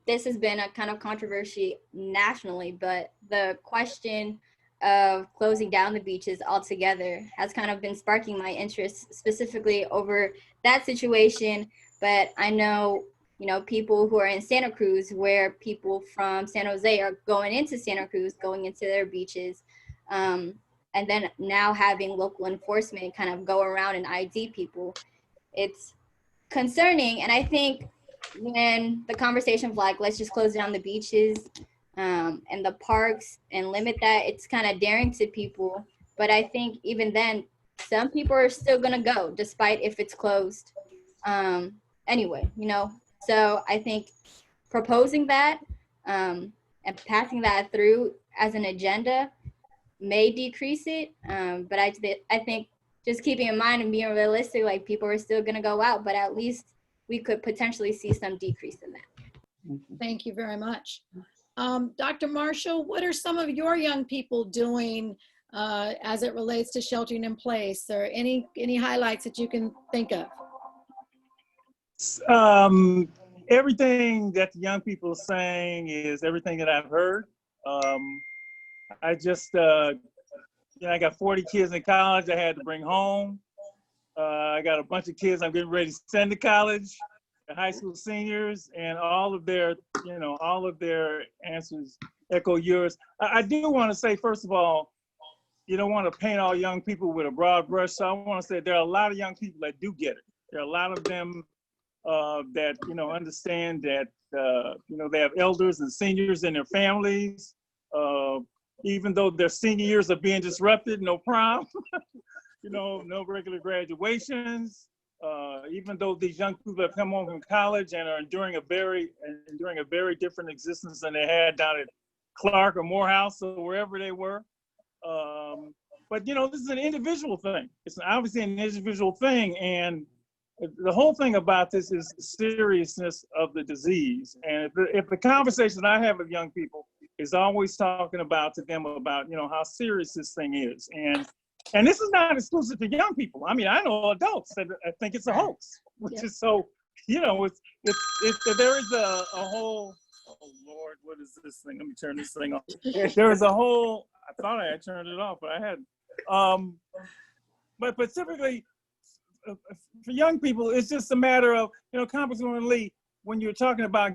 this has been a kind of controversy nationally, but the question of closing down the beaches altogether has kind of been sparking my interest specifically over that situation. But I know, you know, people who are in Santa Cruz, where people from San Jose are going into Santa Cruz, going into their beaches, and then now having local enforcement kind of go around and ID people. It's concerning, and I think when the conversation of like, let's just close down the beaches and the parks and limit that, it's kind of daring to people. But I think even then, some people are still gonna go despite if it's closed. Anyway, you know, so I think proposing that and passing that through as an agenda may decrease it. But I think just keeping in mind and being realistic, like people are still gonna go out, but at least we could potentially see some decrease in that. Thank you very much. Dr. Marshall, what are some of your young people doing as it relates to sheltering in place, or any highlights that you can think of? Everything that the young people are saying is everything that I've heard. I just, you know, I got 40 kids in college I had to bring home. I got a bunch of kids I'm getting ready to send to college, the high school seniors, and all of their, you know, all of their answers echo yours. I do want to say, first of all, you don't want to paint all young people with a broad brush. So I want to say there are a lot of young people that do get it. There are a lot of them that, you know, understand that, you know, they have elders and seniors in their families. Even though their senior years are being disrupted, no prom. You know, no regular graduations, even though these young people have come home from college and are enduring a very different existence than they had down at Clark or Morehouse or wherever they were. But, you know, this is an individual thing. It's obviously an individual thing. And the whole thing about this is the seriousness of the disease. And if the conversation I have with young people is always talking about to them about, you know, how serious this thing is. And this is not exclusive to young people. I mean, I know adults that I think it's a hoax, which is so, you know, it's there is a whole, oh Lord, what is this thing? Let me turn this thing off. There is a whole, I thought I had turned it off, but I hadn't. But specifically for young people, it's just a matter of, you know, Congresswoman Lee, when you're talking about,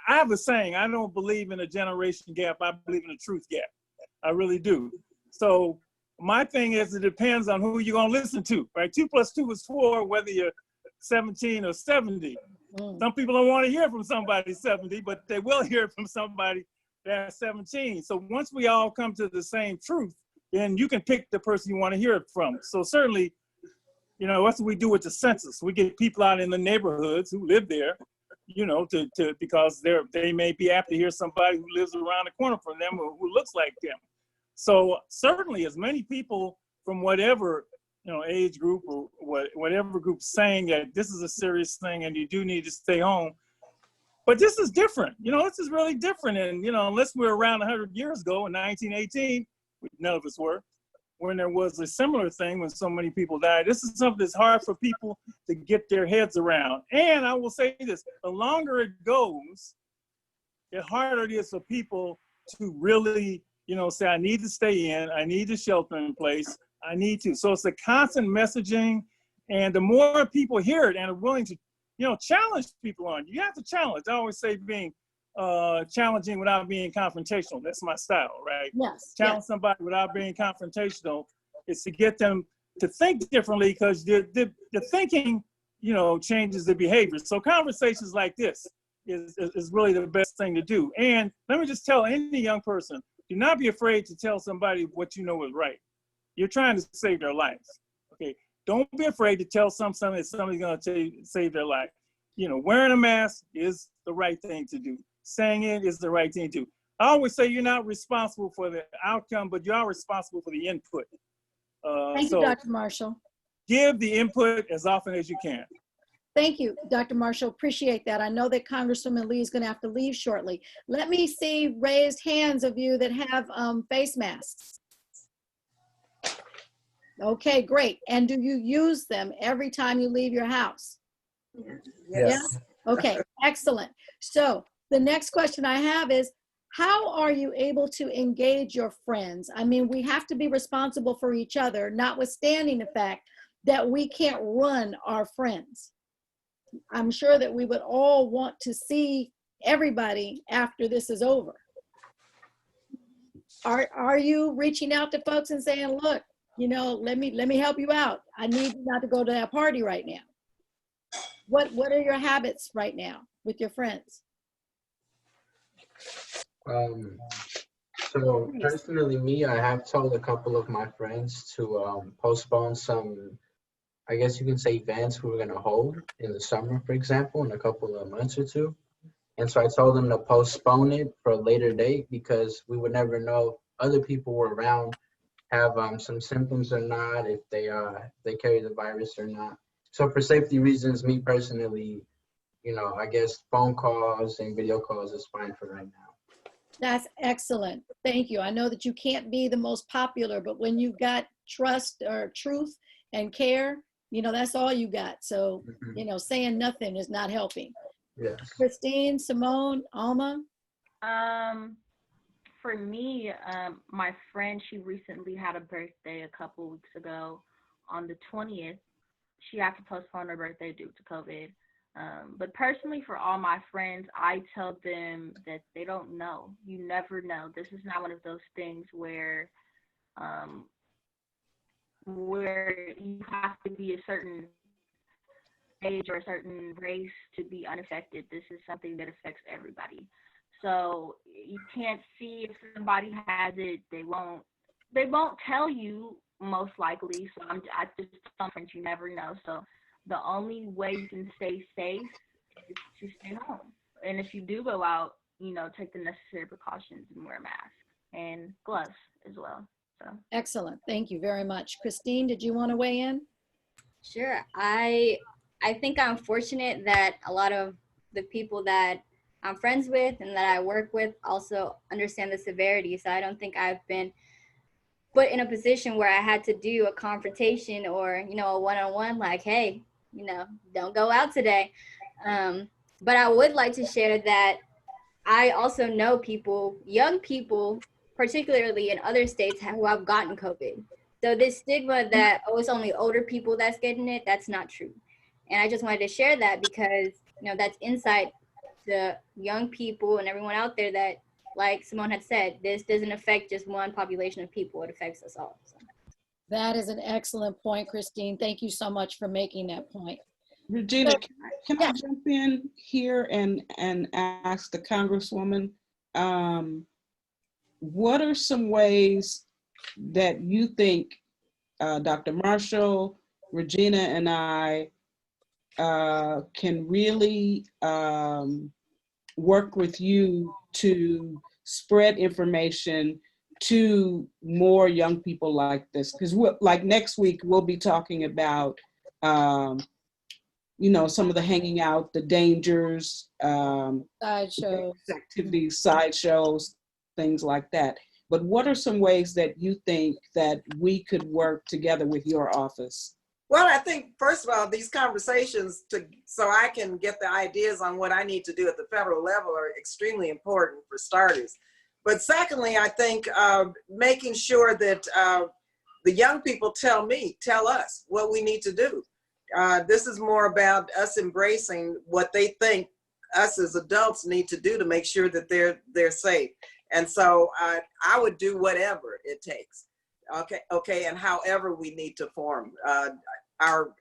I have a saying, I don't believe in a generation gap, I believe in a truth gap. I really do. So, my thing is, it depends on who you're gonna listen to, right? 2 + 2 is 4, whether you're 17 or 70. Some people don't want to hear from somebody 70, but they will hear from somebody that's 17. So once we all come to the same truth, then you can pick the person you want to hear it from. So certainly, you know, that's what we do with the census. We get people out in the neighborhoods who live there, you know, because they may be apt to hear somebody who lives around the corner from them or who looks like them. So certainly as many people from whatever age group or whatever group saying that this is a serious thing and you do need to stay home. But this is different. This is really different. And, unless we were around 100 years ago in 1918, which none of us were, when there was a similar thing when so many people died, this is something that's hard for people to get their heads around. And I will say this, the longer it goes, the harder it is for people to really, say, I need to stay in, I need to shelter in place, I need to. So it's a constant messaging. And the more people hear it and are willing to, challenge people on it. You have to challenge. I always say being challenging without being confrontational. That's my style, right? Yes. Challenge somebody without being confrontational is to get them to think differently, because the thinking, changes the behavior. So conversations like this is really the best thing to do. And let me just tell any young person, do not be afraid to tell somebody what you know is right. You're trying to save their lives, okay? Don't be afraid to tell something that somebody's going to save their life. Wearing a mask is the right thing to do. Saying it is the right thing to do. I always say you're not responsible for the outcome, but you are responsible for the input. Thank you, Dr. Marshall. Give the input as often as you can. Thank you, Dr. Marshall. Appreciate that. I know that Congresswoman Lee is going to have to leave shortly. Let me see raised hands of you that have face masks. Okay, great. And do you use them every time you leave your house? Yes. Yeah? Okay, excellent. So the next question I have is, how are you able to engage your friends? I mean, we have to be responsible for each other, notwithstanding the fact that we can't run our friends. I'm sure that we would all want to see everybody after this is over. Are you reaching out to folks and saying, look, let me help you out. I need you not to go to that party right now. What are your habits right now with your friends? So personally, me, I have told a couple of my friends to postpone some, I guess you can say, events we were going to hold in the summer, for example, in a couple of months or two. And so I told them to postpone it for a later date, because we would never know if other people were around, have some symptoms or not, if they carry the virus or not. So for safety reasons, me personally, I guess phone calls and video calls is fine for right now. That's excellent. Thank you. I know that you can't be the most popular, but when you've got trust or truth and care, that's all you got. So, saying nothing is not helping. Yes. Christine, Simone, Alma? For me, my friend, she recently had a birthday a couple weeks ago on the 20th. She had to postpone her birthday due to COVID. But personally, for all my friends, I tell them that they don't know. You never know. This is not one of those things where you have to be a certain age or a certain race to be unaffected. This is something that affects everybody. So you can't see if somebody has it. They won't tell you, most likely. So I just tell friends, you never know. So the only way you can stay safe is to stay home. And if you do go out, take the necessary precautions and wear a mask and gloves as well. So excellent. Thank you very much. Christine, did you want to weigh in? Sure. I think I'm fortunate that a lot of the people that I'm friends with and that I work with also understand the severity. So I don't think I've been put in a position where I had to do a confrontation or, a one-on-one, like, hey, don't go out today. But I would like to share that I also know people, young people, particularly in other states, who have gotten COVID. So this stigma that, it's only older people that's getting it, that's not true. And I just wanted to share that because, that's insight to young people and everyone out there that, like Simone had said, this doesn't affect just one population of people. It affects us all. So. That is an excellent point, Christine. Thank you so much for making that point. Regina, can I jump in here and ask the Congresswoman, what are some ways that you think Dr. Marshall, Regina, and I can really work with you to spread information to more young people like this? Because like next week, we'll be talking about, you know, some of the hanging out, the dangers, Sideshows. activities, sideshows, things like that. But what are some ways that you think that we could work together with your office? Well, I think, first of all, these conversations so I can get the ideas on what I need to do at the federal level are extremely important for starters. But secondly, I think making sure that the young people tell us what we need to do. This is more about us embracing what they think us as adults need to do to make sure that they're safe. And so I would do whatever it takes. Okay, and however we need to form our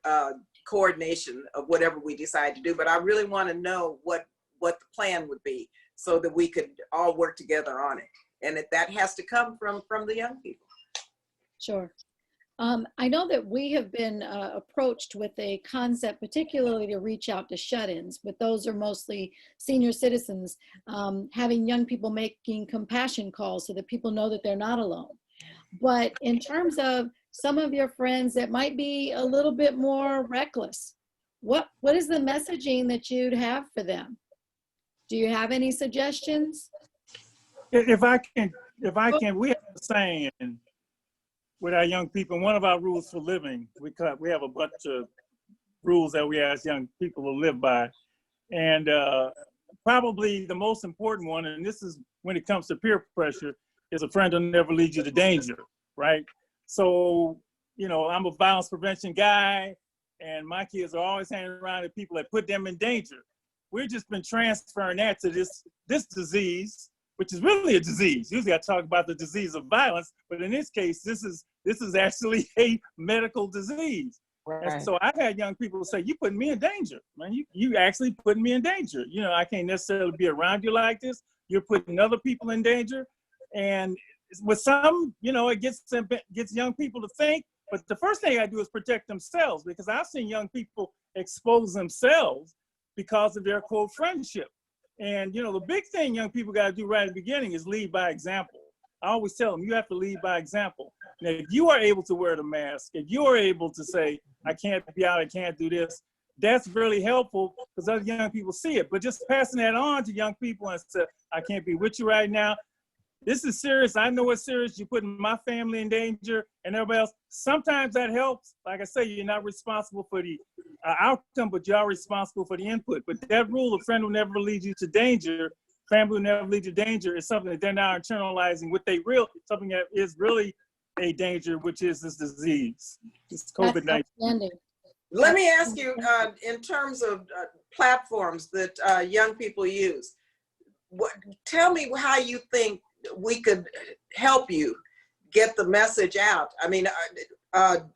coordination of whatever we decide to do. But I really want to know what the plan would be so that we could all work together on it. And that has to come from the young people. Sure. I know that we have been approached with a concept, particularly to reach out to shut-ins, but those are mostly senior citizens, having young people making compassion calls so that people know that they're not alone. But in terms of some of your friends that might be a little bit more reckless, what is the messaging that you'd have for them? Do you have any suggestions? If I can, we have a saying with our young people. One of our rules for living, we have a bunch of rules that we ask young people to live by. And probably the most important one, and this is when it comes to peer pressure, is a friend will never lead you to danger, right? So, you know, I'm a violence prevention guy, and my kids are always hanging around with people that put them in danger. We've just been transferring that to this disease, which is really a disease. Usually I talk about the disease of violence, but in this case, this is actually a medical disease. Right. And so I've had young people say, "You putting me in danger, man. You actually putting me in danger. You know, I can't necessarily be around you like this. You're putting other people in danger." And with some, you know, it gets young people to think. But the first thing I do is protect themselves, because I've seen young people expose themselves because of their quote friendship. And, you know, the big thing young people got to do right at the beginning is lead by example. I always tell them, you have to lead by example. Now, if you are able to wear the mask, if you are able to say, I can't be out, I can't do this, that's really helpful because other young people see it. But just passing that on to young people and say, I can't be with you right now. This is serious. I know it's serious. You're putting my family in danger and everybody else. Sometimes that helps. Like I say, you're not responsible for the outcome, but you are responsible for the input. But that rule, a friend will never lead you to danger, family will never lead you to danger, is something that they're now internalizing something that is really a danger, which is this disease, this COVID-19. Let me ask you, in terms of platforms that young people use, tell me how you think we could help you get the message out. I mean,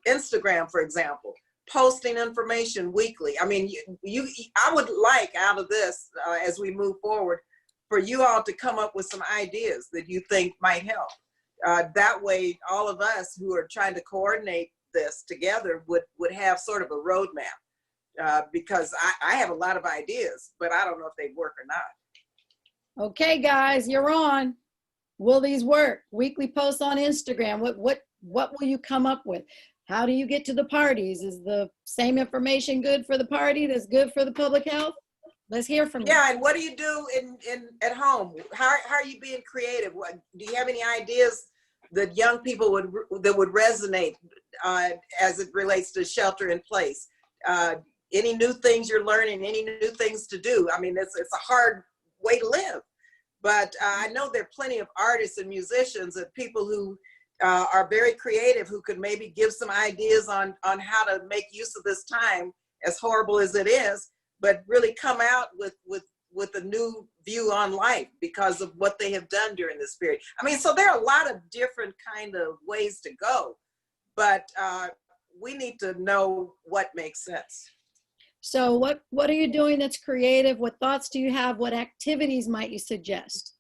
Instagram, for example, posting information weekly. I mean, I would like out of this, as we move forward, for you all to come up with some ideas that you think might help. That way, all of us who are trying to coordinate this together would have sort of a roadmap, because I have a lot of ideas, but I don't know if they work or not. Okay, guys, you're on. Will these work? Weekly posts on Instagram. What will you come up with? How do you get to the parties? Is the same information good for the party that's good for the public health? Let's hear from you. Yeah, and what do you do at home? How are you being creative? Do you have any ideas that young people would resonate as it relates to shelter in place? Any new things you're learning? Any new things to do? I mean, it's a hard way to live. But I know there are plenty of artists and musicians and people who are very creative who could maybe give some ideas on how to make use of this time, as horrible as it is, but really come out with a new view on life because of what they have done during this period. I mean, so there are a lot of different kind of ways to go, but we need to know what makes sense. So what are you doing that's creative? What thoughts do you have? What activities might you suggest?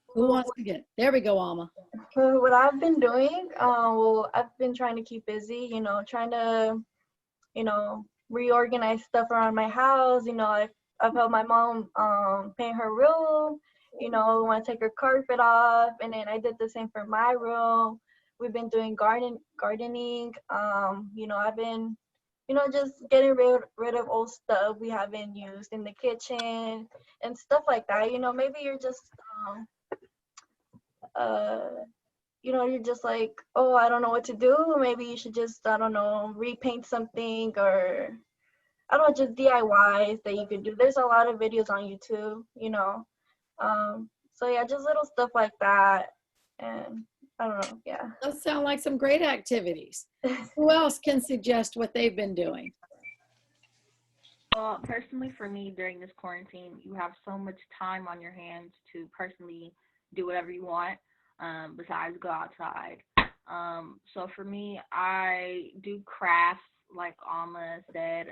Who wants to get? There we go, Alma. What I've been doing, well, I've been trying to keep busy, you know, trying to, you know, reorganize stuff around my house. You know, I've helped my mom pay her room, we want to take our carpet off. And then I did the same for my room. We've been doing gardening. I've been, just getting rid of old stuff we haven't used in the kitchen and stuff like that. Maybe you're just, you're just like, oh, I don't know what to do. Maybe you should just, I don't know, repaint something, or I don't know, just DIYs that you could do. There's a lot of videos on YouTube, so yeah, just little stuff like that. And I don't know, yeah. Those sound like some great activities. Who else can suggest what they've been doing? Well, personally for me, during this quarantine, you have so much time on your hands to personally do whatever you want, besides go outside. So for me, I do crafts, like Alma said,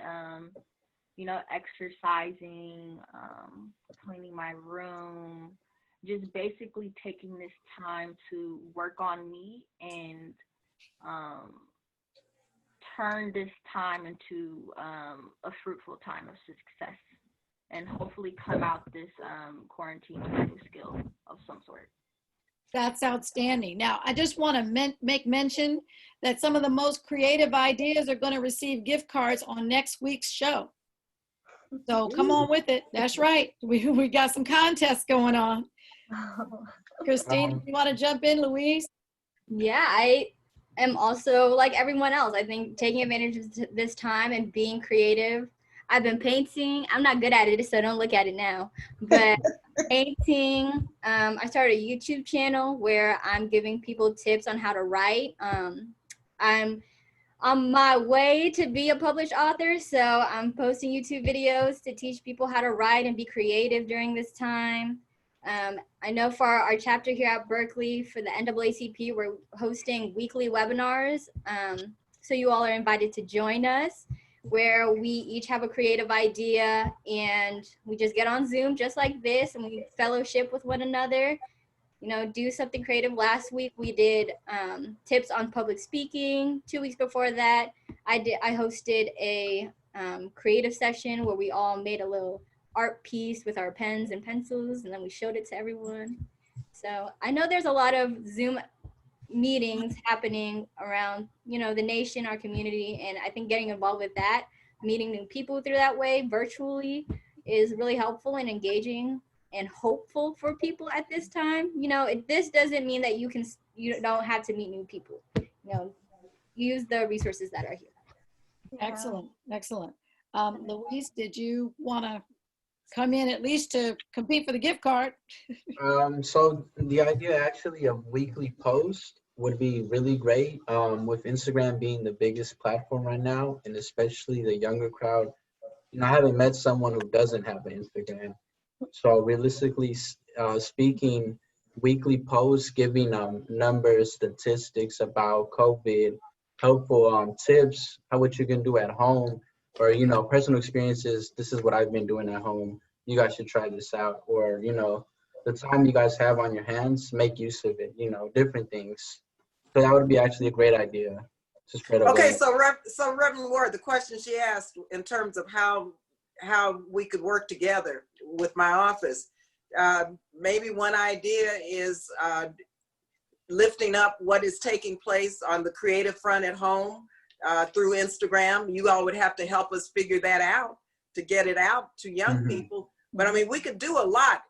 exercising, cleaning my room, just basically taking this time to work on me and turn this time into a fruitful time of success, and hopefully come out this quarantine with a new skill of some sort. That's outstanding. Now, I just want to make mention that some of the most creative ideas are going to receive gift cards on next week's show. So come on with it. That's right. We got some contests going on. Christine, you want to jump in, Louise? Yeah, I am also like everyone else. I think taking advantage of this time and being creative. I've been painting. I'm not good at it, so don't look at it now. But painting. I started a YouTube channel where I'm giving people tips on how to write. I'm on my way to be a published author, so I'm posting YouTube videos to teach people how to write and be creative during this time. I know for our chapter here at Berkeley, for the NAACP, we're hosting weekly webinars. So you all are invited to join us, where we each have a creative idea and we just get on Zoom just like this and we fellowship with one another, do something creative. Last week we did tips on public speaking. 2 weeks before that, I hosted a creative session where we all made a little art piece with our pens and pencils, and then we showed it to everyone. So I know there's a lot of Zoom meetings happening around, the nation, our community, and I think getting involved with that, meeting new people through that way virtually, is really helpful and engaging and hopeful for people at this time. This doesn't mean that you don't have to meet new people. Use the resources that are here. Excellent. Louise, did you want to come in at least to compete for the gift card? So the idea actually of weekly posts would be really great, with Instagram being the biggest platform right now, and especially the younger crowd. I haven't met someone who doesn't have an Instagram. So realistically speaking, weekly posts giving numbers, statistics about COVID, helpful tips, what you can do at home, or personal experiences. This is what I've been doing at home. You guys should try this out. Or the time you guys have on your hands, make use of it. Different things. So that would be actually a great idea to spread awareness. Okay, so Reverend Ward, the question she asked in terms of how we could work together with my office, maybe one idea is lifting up what is taking place on the creative front at home through Instagram. You all would have to help us figure that out to get it out to young people. But I mean, we could do a lot,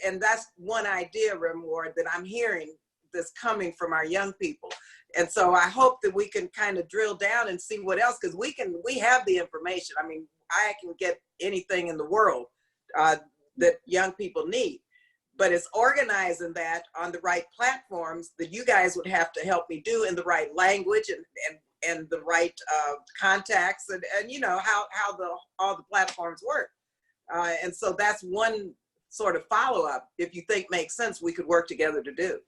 and that's one idea, Reverend Ward, that I'm hearing that's coming from our young people. And so I hope that we can kind of drill down and see what else, because we have the information. I mean, I can get anything in the world that young people need, but it's organizing that on the right platforms that you guys would have to help me do, in the right language and the right contacts and how all the platforms work. And so that's one sort of follow-up, if you think makes sense, we could work together to do.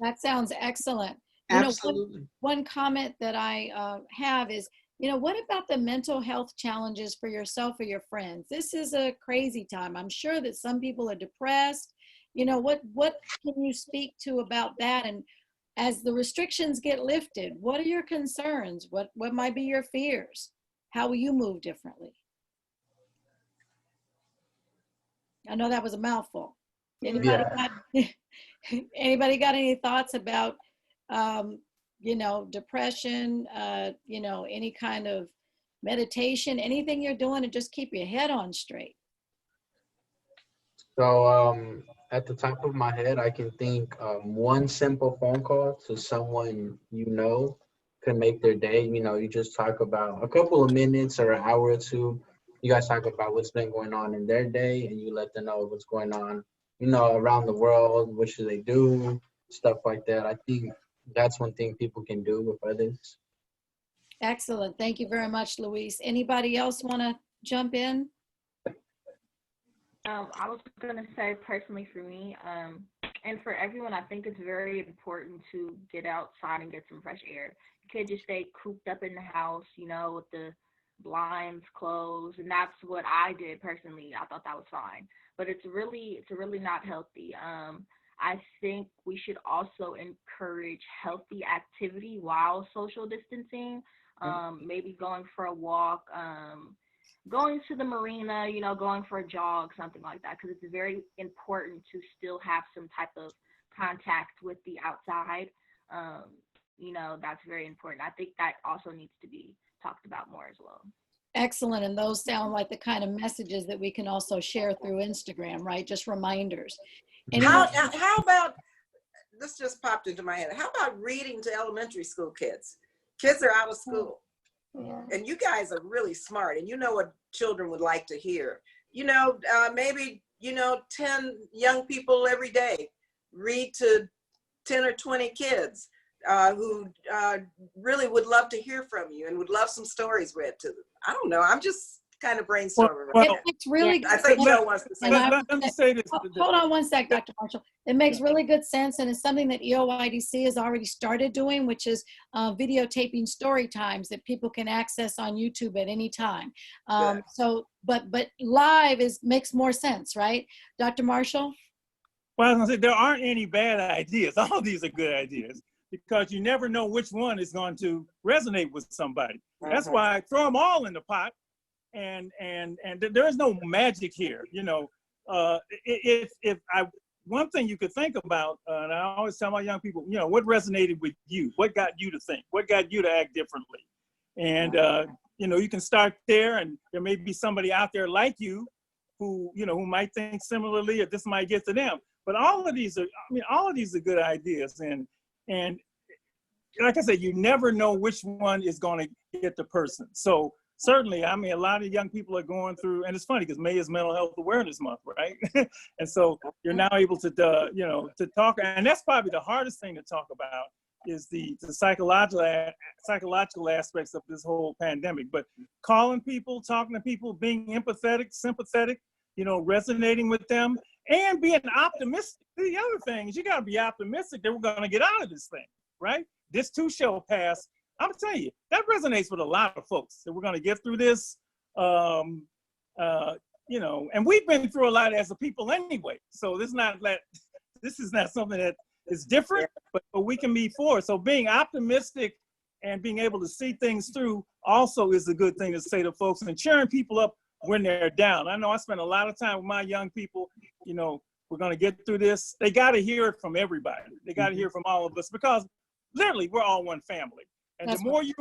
That sounds excellent. Absolutely. One comment that I have is, what about the mental health challenges for yourself or your friends? This is a crazy time. I'm sure that some people are depressed. What can you speak to about that? And as the restrictions get lifted, what are your concerns? What might be your fears? How will you move differently? I know that was a mouthful. Anybody anybody got any thoughts about, you know, depression, you know, any kind of meditation, anything you're doing to just keep your head on straight? So at the top of my head, I can think one simple phone call to someone you know can make their day. You know, you just talk about a couple of minutes or an hour or two. You guys talk about what's been going on in their day, and you let them know what's going on, you know, around the world. What should they do? Stuff like that. I think that's one thing people can do with others. Excellent. Thank you very much, Luis. Anybody else want to jump in? I was gonna say personally for me, and for everyone, I think it's very important to get outside and get some fresh air. You can't just stay cooped up in the house, you know, with the blinds closed, and that's what I did personally. I thought that was fine, but it's really not healthy. I think we should also encourage healthy activity while social distancing. Maybe going for a walk, going to the marina, you know, going for a jog, something like that, because it's very important to still have some type of contact with the outside. You know, that's very important. I think that also needs to be talked about more as well. Excellent. And those sound like the kind of messages that we can also share through Instagram, right? Just reminders. How about, this just popped into my head, how about reading to elementary school kids? Kids are out of school. Yeah. And you guys are really smart, and you know what children would like to hear. You know, maybe, you know, 10 young people every day read to 10 or 20 kids who really would love to hear from you and would love some stories read to them. I don't know. I'm just kind of brainstorming. It's really good. I think Joe wants to say Let me say this. Hold on one sec, Dr. Marshall. It makes really good sense, and it's something that EOYDC has already started doing, which is videotaping story times that people can access on YouTube at any time. So, but live makes more sense, right, Dr. Marshall? Well, I was gonna say, there aren't any bad ideas. All of these are good ideas, because you never know which one is going to resonate with somebody. That's why I throw them all in the pot, and there is no magic here. You know, one thing you could think about, and I always tell my young people, you know, what resonated with you? What got you to think? What got you to act differently? And you know, you can start there, and there may be somebody out there like you who, you know, who might think similarly, or this might get to them. But all of these are good ideas, and like I said, you never know which one is going to get the person. So certainly, I mean, a lot of young people are going through, and it's funny because May is Mental Health Awareness Month, right? And so you're now able to, you know, to talk, and that's probably the hardest thing to talk about is the psychological aspects of this whole pandemic. But calling people, talking to people, being empathetic, sympathetic, you know, resonating with them, and being optimistic. The other thing is you got to be optimistic that we're going to get out of this thing, right? This too shall pass. I'm telling you, that resonates with a lot of folks, that we're going to get through this, you know, and we've been through a lot as a people anyway. So this is not something that is different, but we can be forward. So being optimistic and being able to see things through also is a good thing to say to folks, and cheering people up when they're down. I know I spend a lot of time with my young people, you know, we're going to get through this. They got to hear it from everybody. They got to hear from all of us, because literally we're all one family. And the more you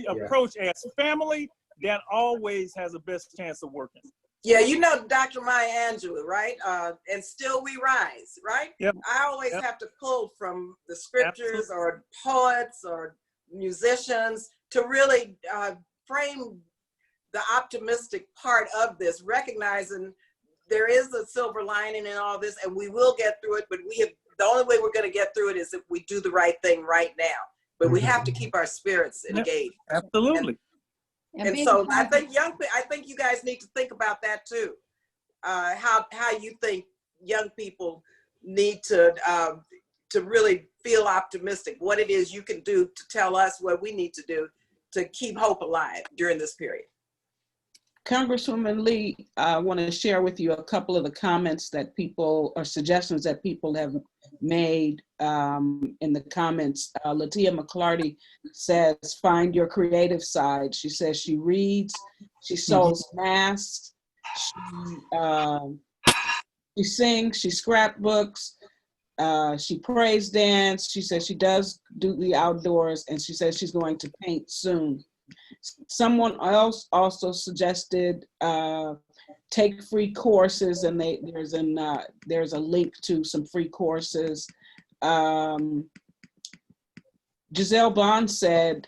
approach as family, that always has the best chance of working. Yeah, you know Dr. Maya Angelou, right? And still we rise, right? Yep. I always have to pull from the scriptures or poets or musicians to really frame the optimistic part of this, recognizing there is a silver lining in all this, and we will get through it, but the only way we're going to get through it is if we do the right thing right now. But we have to keep our spirits engaged. Absolutely. And so I think you guys need to think about that too. How you think young people need to really feel optimistic, what it is you can do to tell us what we need to do to keep hope alive during this period. Congresswoman Lee, I want to share with you a couple of the comments that people, or suggestions that people have made in the comments. Latia McClarty says, find your creative side. She says she reads, she sews masks, She sings, she scrapbooks, she praise dance. She says she does do the outdoors, and she says she's going to paint soon. Someone else also suggested take free courses, and there's a link to some free courses. Giselle Bond said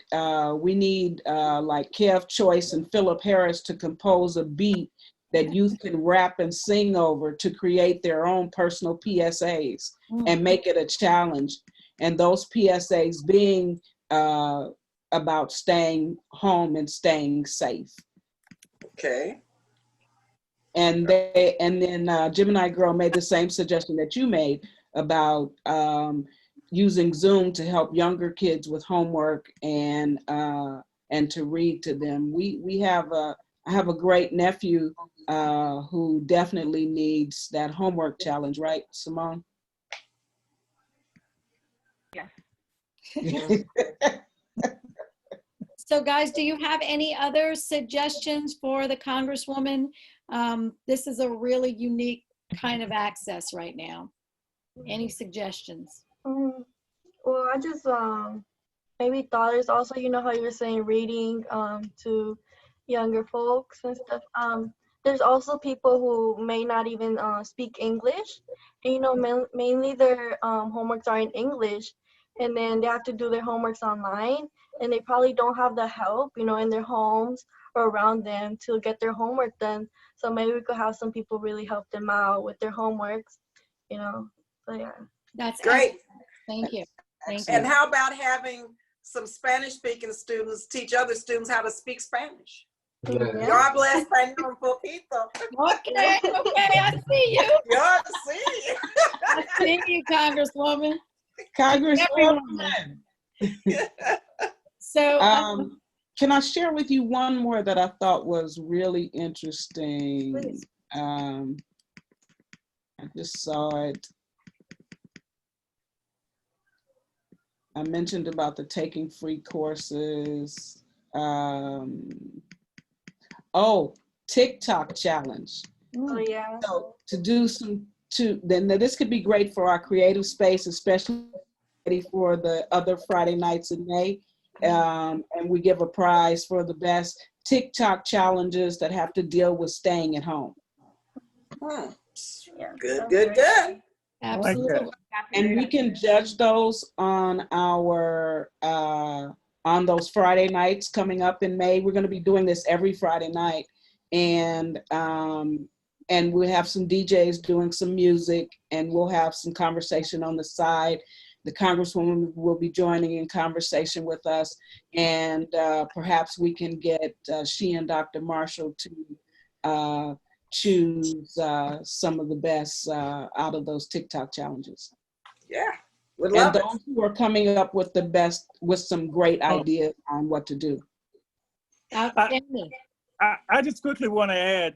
we need like Kev Choice and Philip Harris to compose a beat that youth can rap and sing over to create their own personal PSAs and make it a challenge. And those PSAs being about staying home and staying safe. Okay. And then Gemini Girl made the same suggestion that you made about using Zoom to help younger kids with homework and to read to them. I have a great nephew who definitely needs that homework challenge, right, Simone? Yes. So guys, do you have any other suggestions for the Congresswoman? This is a really unique kind of access right now. Any suggestions? Well, I just maybe thought is also, you know how you were saying reading to younger folks and stuff. There's also people who may not even speak English, and you know mainly their homeworks are in English, and then they have to do their homeworks online, and they probably don't have the help, you know, in their homes or around them to get their homework done. So maybe we could have some people really help them out with their homeworks, you know. So yeah. That's Great. excellent. Thank you. Thank And you. how about having some Spanish-speaking students teach other students how to speak Spanish? Yeah. Yo hablo español un poquito. Okay, I see you. Yo sí. I see you, Congresswoman. Congresswoman. So, can I share with you one more that I thought was really interesting? Please. I just saw it. I mentioned about the taking free courses. TikTok challenge. Oh yeah. So to do then this could be great for our creative space, especially for the other Friday nights in May. And we give a prize for the best TikTok challenges that have to deal with staying at home. Yeah, Good. absolutely. And we can judge those on our on those Friday nights coming up in May. We're going to be doing this every Friday night, and we have some DJs doing some music, and we'll have some conversation on the side. The Congresswoman will be joining in conversation with us, and perhaps we can get she and Dr. Marshall to choose some of the best out of those TikTok challenges. Yeah, would And love it. those who are coming up with the best, with some great ideas on what to do. Outstanding. I just quickly want to add,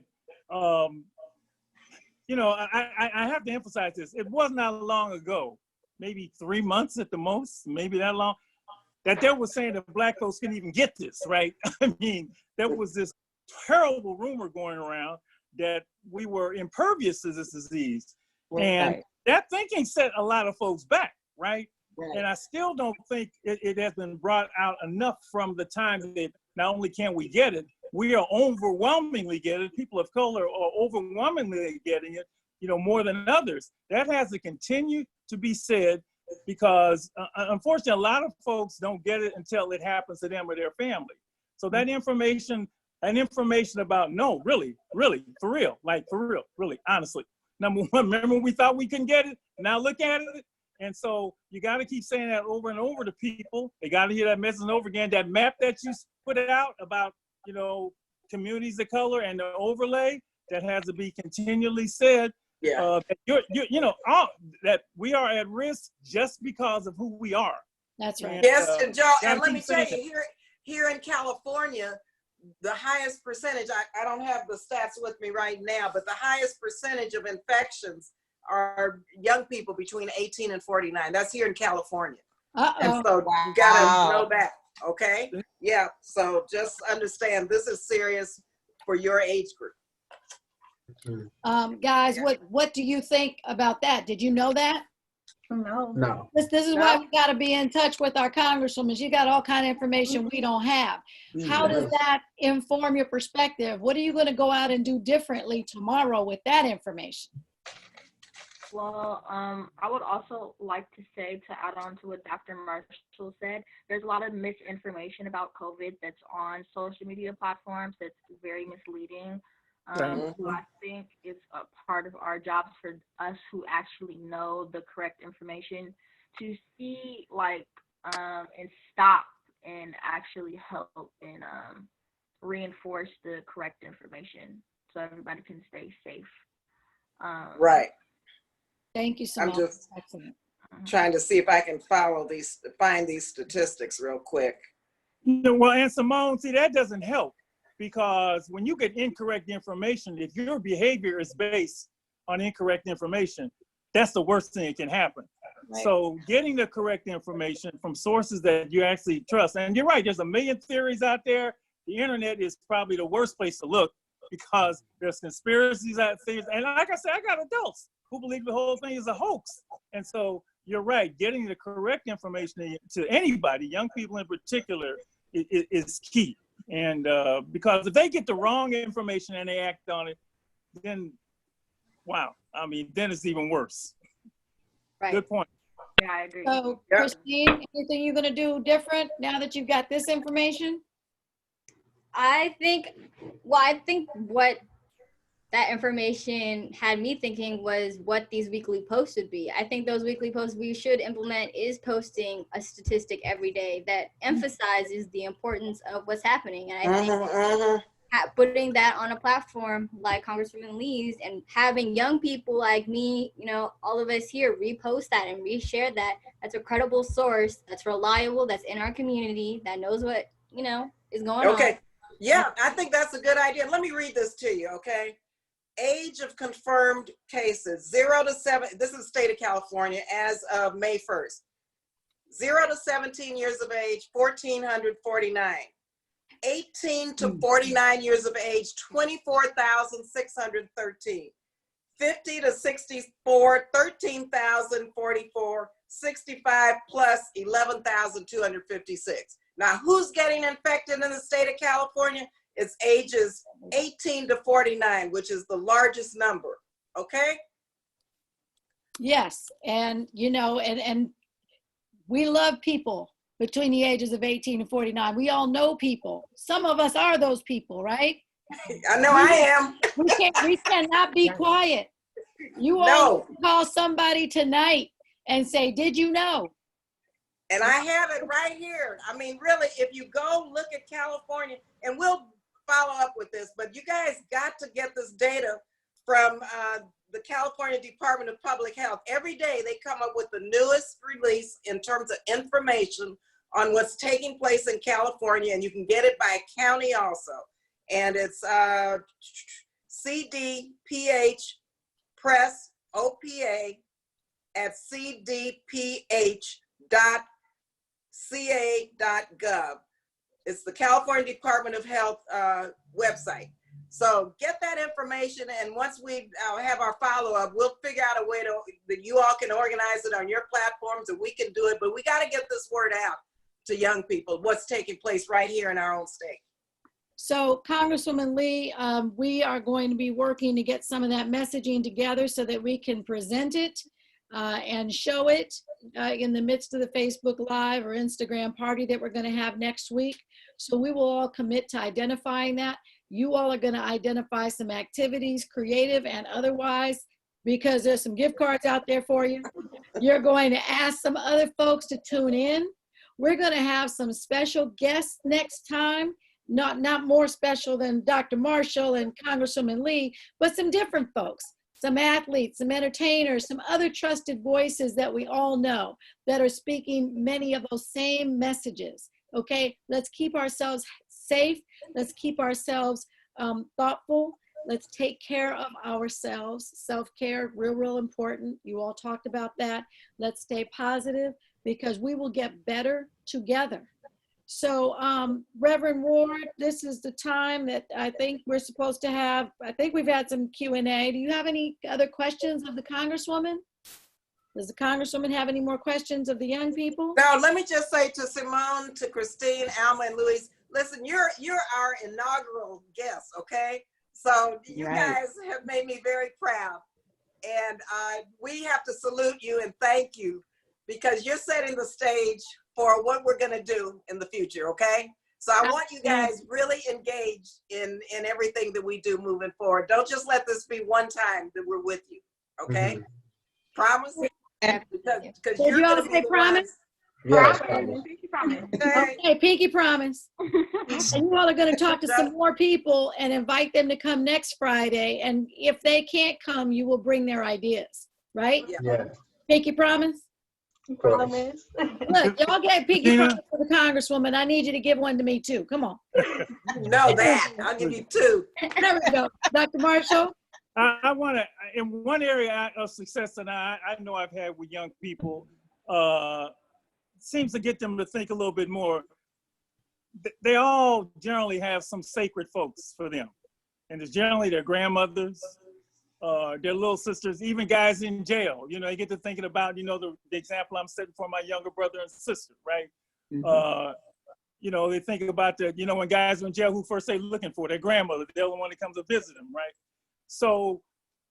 you know, I have to emphasize this. It wasn't that long ago, maybe 3 months at the most, maybe that long, that they were saying that Black folks couldn't even get this, right? I mean, there was this terrible rumor going around that we were impervious to this disease. Right. And that thinking set a lot of folks back, right? Right. And I still don't think it has been brought out enough from the time that not only can we get it, we are overwhelmingly getting it. People of color are overwhelmingly getting it, you know, more than others. That has to continue to be said because unfortunately, a lot of folks don't get it until it happens to them or their family. So that information about, no, really, for real, really, honestly. Number one, remember we thought we couldn't get it? Now look at it. And so you got to keep saying that over and over to people. They got to hear that message over again. That map that you put out about, you know, communities of color and the overlay, that has to be continually said. Yeah. You know, that we are at risk just because of who we are. That's right. Yes, and Joe, and gotta let me keep tell saying you, here in California, the highest percentage, I don't have the stats with me right now, but the highest percentage of infections are young people between 18 and 49. That's here in California. And so you gotta know that, okay? Yeah, so just understand this is serious for your age group. Guys, what do you think about that? Did you know that? No. No. This is why we got to be in touch with our congresswomen. You got all kind of information we don't have. How does that inform your perspective? What are you going to go out and do differently tomorrow with that information? Well, I would also like to say, to add on to what Dr. Marshall said, there's a lot of misinformation about COVID that's on social media platforms that's very misleading. So I think it's a part of our jobs for us who actually know the correct information to see, like, and stop and actually help and reinforce the correct information so everybody can stay safe. Right. Thank you so I'm much. just Excellent. trying to see if I can find these statistics real quick. Well, and Simone, see, that doesn't help, because when you get incorrect information, if your behavior is based on incorrect information, that's the worst thing that can happen. Right. So getting the correct information from sources that you actually trust, and you're right, there's a million theories out there. The internet is probably the worst place to look, because there's conspiracies out there. And like I said, I got adults who believe the whole thing is a hoax. And so you're right, getting the correct information to anybody, young people in particular, is key. And because if they get the wrong information and they act on it, then, wow, I mean, then it's even worse. Right. Good point. Yeah, I agree. So, Christine, anything you're going to do different now that you've got this information? I think what that information had me thinking was what these weekly posts would be. I think those weekly posts we should implement is posting a statistic every day that emphasizes the importance of what's happening. And I think putting that on a platform like Congresswoman Lee's and having young people like me, you know, all of us here repost that and reshare that, that's a credible source, that's reliable, that's in our community, that knows what, you know, is going on. Okay. Yeah, I think that's a good idea. Let me read this to you, okay? Age of confirmed cases, 0 to 7, this is the state of California as of May 1st. 0 to 17 years of age, 1,449. 18 to 49 years of age, 24,613. 50 to 64, 13,044. 65 plus, 11,256. Now, who's getting infected in the state of California? It's ages 18 to 49, which is the largest number, okay? Yes, and you know, and we love people between the ages of 18 and 49. We all know people. Some of us are those people, right? I know I am. We cannot be quiet. You all call somebody tonight and say, did you know? And I have it right here. I mean, really, if you go look at California, and we'll follow up with this, but you guys got to get this data from the California Department of Public Health. Every day they come up with the newest release in terms of information on what's taking place in California, and you can get it by county also. And it's CDPH Press OPA at cdph.ca.gov. It's the California Department of Health website. So get that information, and once we have our follow-up, we'll figure out a way that you all can organize it on your platforms, and we can do it. But we got to get this word out to young people, what's taking place right here in our own state. So Congresswoman Lee, we are going to be working to get some of that messaging together so that we can present it and show it in the midst of the Facebook Live or Instagram party that we're going to have next week. So we will all commit to identifying that. You all are going to identify some activities, creative and otherwise, because there's some gift cards out there for you. You're going to ask some other folks to tune in. We're going to have some special guests next time. Not more special than Dr. Marshall and Congresswoman Lee, but some different folks, some athletes, some entertainers, some other trusted voices that we all know that are speaking many of those same messages. Okay, let's keep ourselves safe. Let's keep ourselves thoughtful. Let's take care of ourselves. Self-care, real important. You all talked about that. Let's stay positive because we will get better together. So, Reverend Ward, this is the time that I think we're supposed to have, I think we've had some Q&A. Do you have any other questions of the Congresswoman? Does the Congresswoman have any more questions of the young people? No, let me just say to Simone, to Christine, Alma, and Luis, listen, you're our inaugural guest, okay? So you guys have made me very proud. And we have to salute you and thank you because you're setting the stage for what we're gonna do in the future, okay? So I want you guys really engaged in everything that we do moving forward. Don't just let this be one time that we're with you, okay? Promise? Because Did you all say promise? Yes, Pinky promise. Okay, pinky promise. And you all are going to talk to some more people and invite them to come next Friday. And if they can't come, you will bring their ideas, right? Yeah. Pinky promise? Promise. Look, y'all gave pinky promise to the Congresswoman. I need you to give one to me too. Come on. You know that. I'll give you 2. There we go. Dr. Marshall? I want to, in one area of success that I know I've had with young people, seems to get them to think a little bit more. They all generally have some sacred folks for them. And it's generally their grandmothers, their little sisters, even guys in jail. You know, you get to thinking about, you know, the example I'm setting for my younger brother and sister, right? Mhm. You know, they think about the, you know, when guys are in jail, who first they looking for? Their grandmother. They're the one that comes to visit them, right? So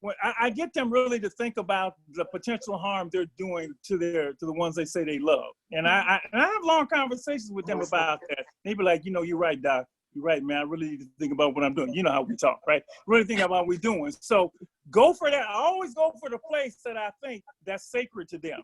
when I get them really to think about the potential harm they're doing to the ones they say they love. And I have long conversations with them about that. They be like, you know, you're right, Doc. You're right, man. I really need to think about what I'm doing. You know how we talk, right? Really think about what we're doing. So go for that. I always go for the place that I think that's sacred to them.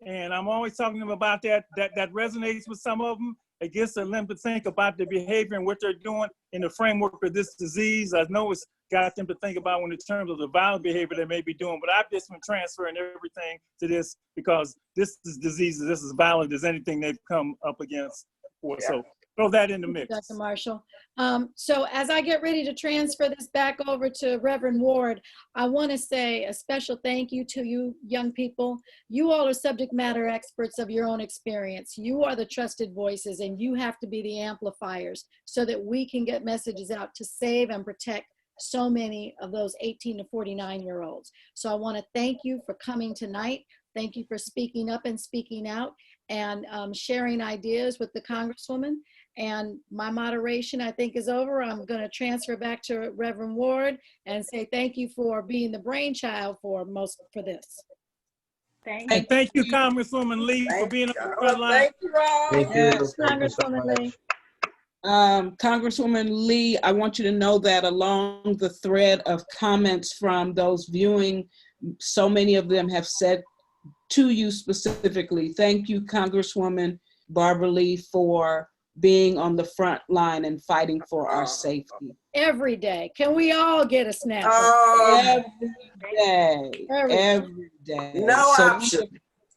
And I'm always talking to them about that resonates with some of them. It gets them to think about the behavior and what they're doing in the framework of this disease. I know it's got them to think about when in terms of the violent behavior they may be doing, but I've just been transferring everything to this because this is diseases, this is violent as anything they've come up against before. Yeah. So throw that in the mix. Dr. Marshall. So as I get ready to transfer this back over to Reverend Ward, I want to say a special thank you to you young people. You all are subject matter experts of your own experience. You are the trusted voices and you have to be the amplifiers so that we can get messages out to save and protect so many of those 18 to 49-year-olds. So I want to thank you for coming tonight. Thank you for speaking up and speaking out and sharing ideas with the Congresswoman. And my moderation, I think, is over. I'm going to transfer back to Reverend Ward and say thank you for being the brainchild for this. Thank you. And thank you, Congresswoman Lee, for being on the front line. Thank you all. Thank you. Yes, Congresswoman Lee. Congresswoman Lee, I want you to know that along the thread of comments from those viewing, so many of them have said to you specifically, thank you, Congresswoman Barbara Lee, for being on the front line and fighting for our safety. Every day. Can we all get a snap? Every day. Every day. No option.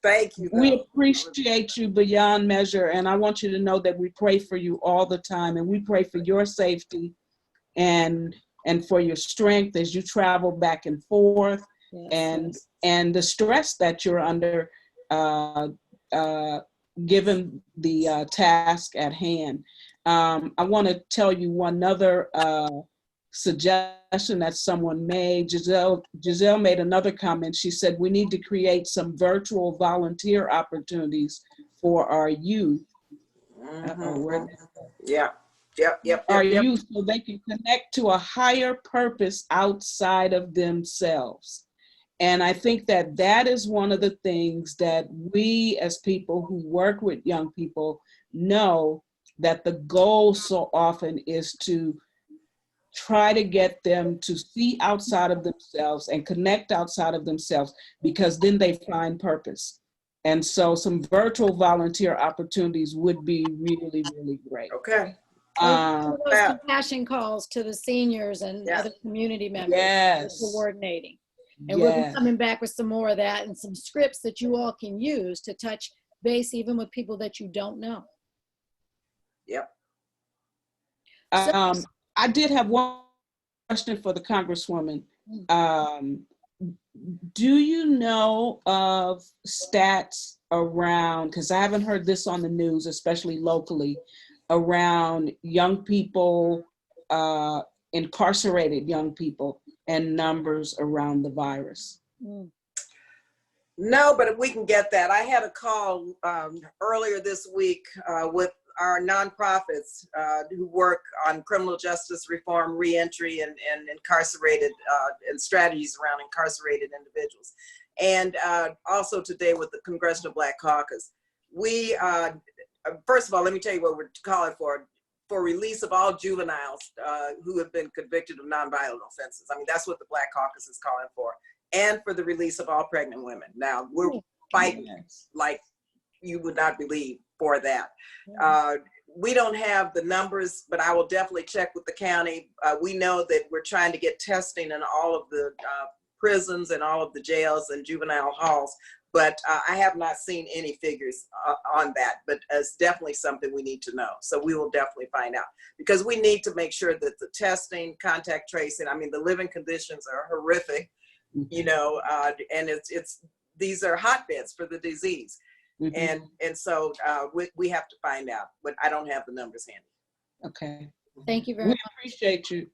Thank you. We appreciate you beyond measure, and I want you to know that we pray for you all the time, and we pray for your safety and for your strength as you travel back and forth, and the stress that you're under, given the task at hand. I want to tell you one other suggestion that someone made. Giselle made another comment. She said, we need to create some virtual volunteer opportunities for our youth. Yep. Our youth, so they can connect to a higher purpose outside of themselves. And I think that that is one of the things that we as people who work with young people know, that the goal so often is to try to get them to see outside of themselves and connect outside of themselves, because then they find purpose. And so some virtual volunteer opportunities would be really, really great. Okay. Those compassion calls to the seniors and other community members. Yes. Coordinating. And we'll be coming back with some more of that and some scripts that you all can use to touch base even with people that you don't know. Yep. I did have one question for the Congresswoman. Do you know of stats around, because I haven't heard this on the news, especially locally, around young people, incarcerated young people, and numbers around the virus? No, but we can get that. I had a call earlier this week with our nonprofits who work on criminal justice reform, reentry, and incarcerated and strategies around incarcerated individuals. And also today with the Congressional Black Caucus. We, first of all, let me tell you what we're calling for release of all juveniles who have been convicted of nonviolent offenses. I mean, that's what the Black Caucus is calling for. And for the release of all pregnant women. Now, we're fighting like you would not believe for that. We don't have the numbers, but I will definitely check with the county. We know that we're trying to get testing in all of the prisons and all of the jails and juvenile halls, but I have not seen any figures on that, but it's definitely something we need to know. So we will definitely find out, because we need to make sure that the testing, contact tracing, I mean, the living conditions are horrific. You know, and these are hotbeds for the disease. And so we have to find out, but I don't have the numbers handy. Okay. Thank you very much. We appreciate you.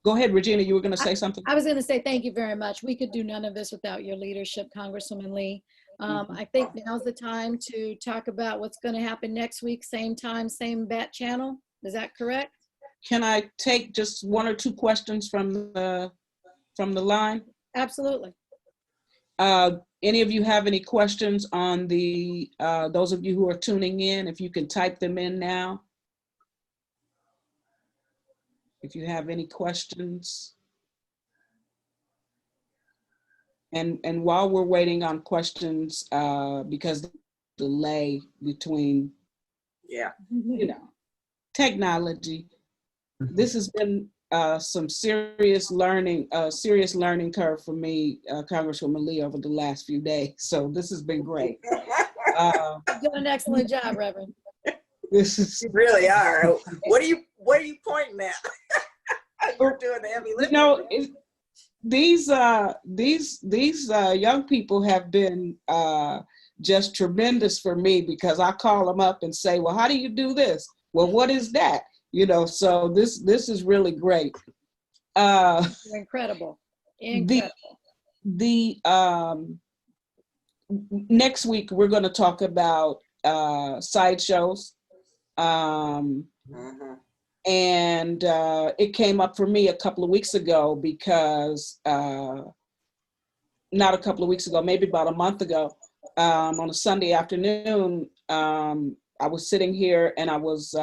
Go ahead, Regina, you were gonna say something? I was gonna say thank you very much. We could do none of this without your leadership, Congresswoman Lee. I think now's the time to talk about what's gonna happen next week, same time, same bat channel. Is that correct? Can I take just one or two questions from the line? Absolutely. Any of you have any questions on the, those of you who are tuning in, if you can type them in now. If you have any questions. And while we're waiting on questions, because the delay between, you know, technology, this has been some serious learning curve for me, Congresswoman Lee, over the last few days. So this has been great. You've done an excellent job, Reverend. This is, You really are. What are you pointing at? You're doing the heavy lifting. You know, these young people have been just tremendous for me, because I call them up and say, well, how do you do this? Well, what is that? You know, so this is really great. Incredible. Incredible. The next week we're going to talk about sideshows, and it came up for me a couple of weeks ago, because not a couple of weeks ago, maybe about a month ago, on a Sunday afternoon, I was sitting here and I was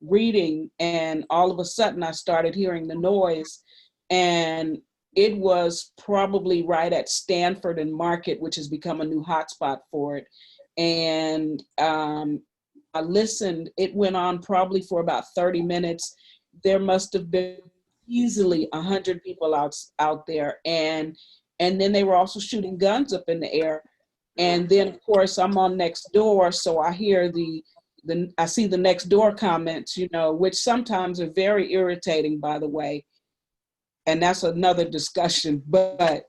reading, and all of a sudden I started hearing the noise, and it was probably right at Stanford and Market, which has become a new hotspot for it. And I listened. It went on probably for about 30 minutes. There must have been easily 100 people out there, and then they were also shooting guns up in the air. And then of course I'm on Nextdoor, so I hear I see the Nextdoor comments, you know, which sometimes are very irritating, by the way. And that's another discussion, but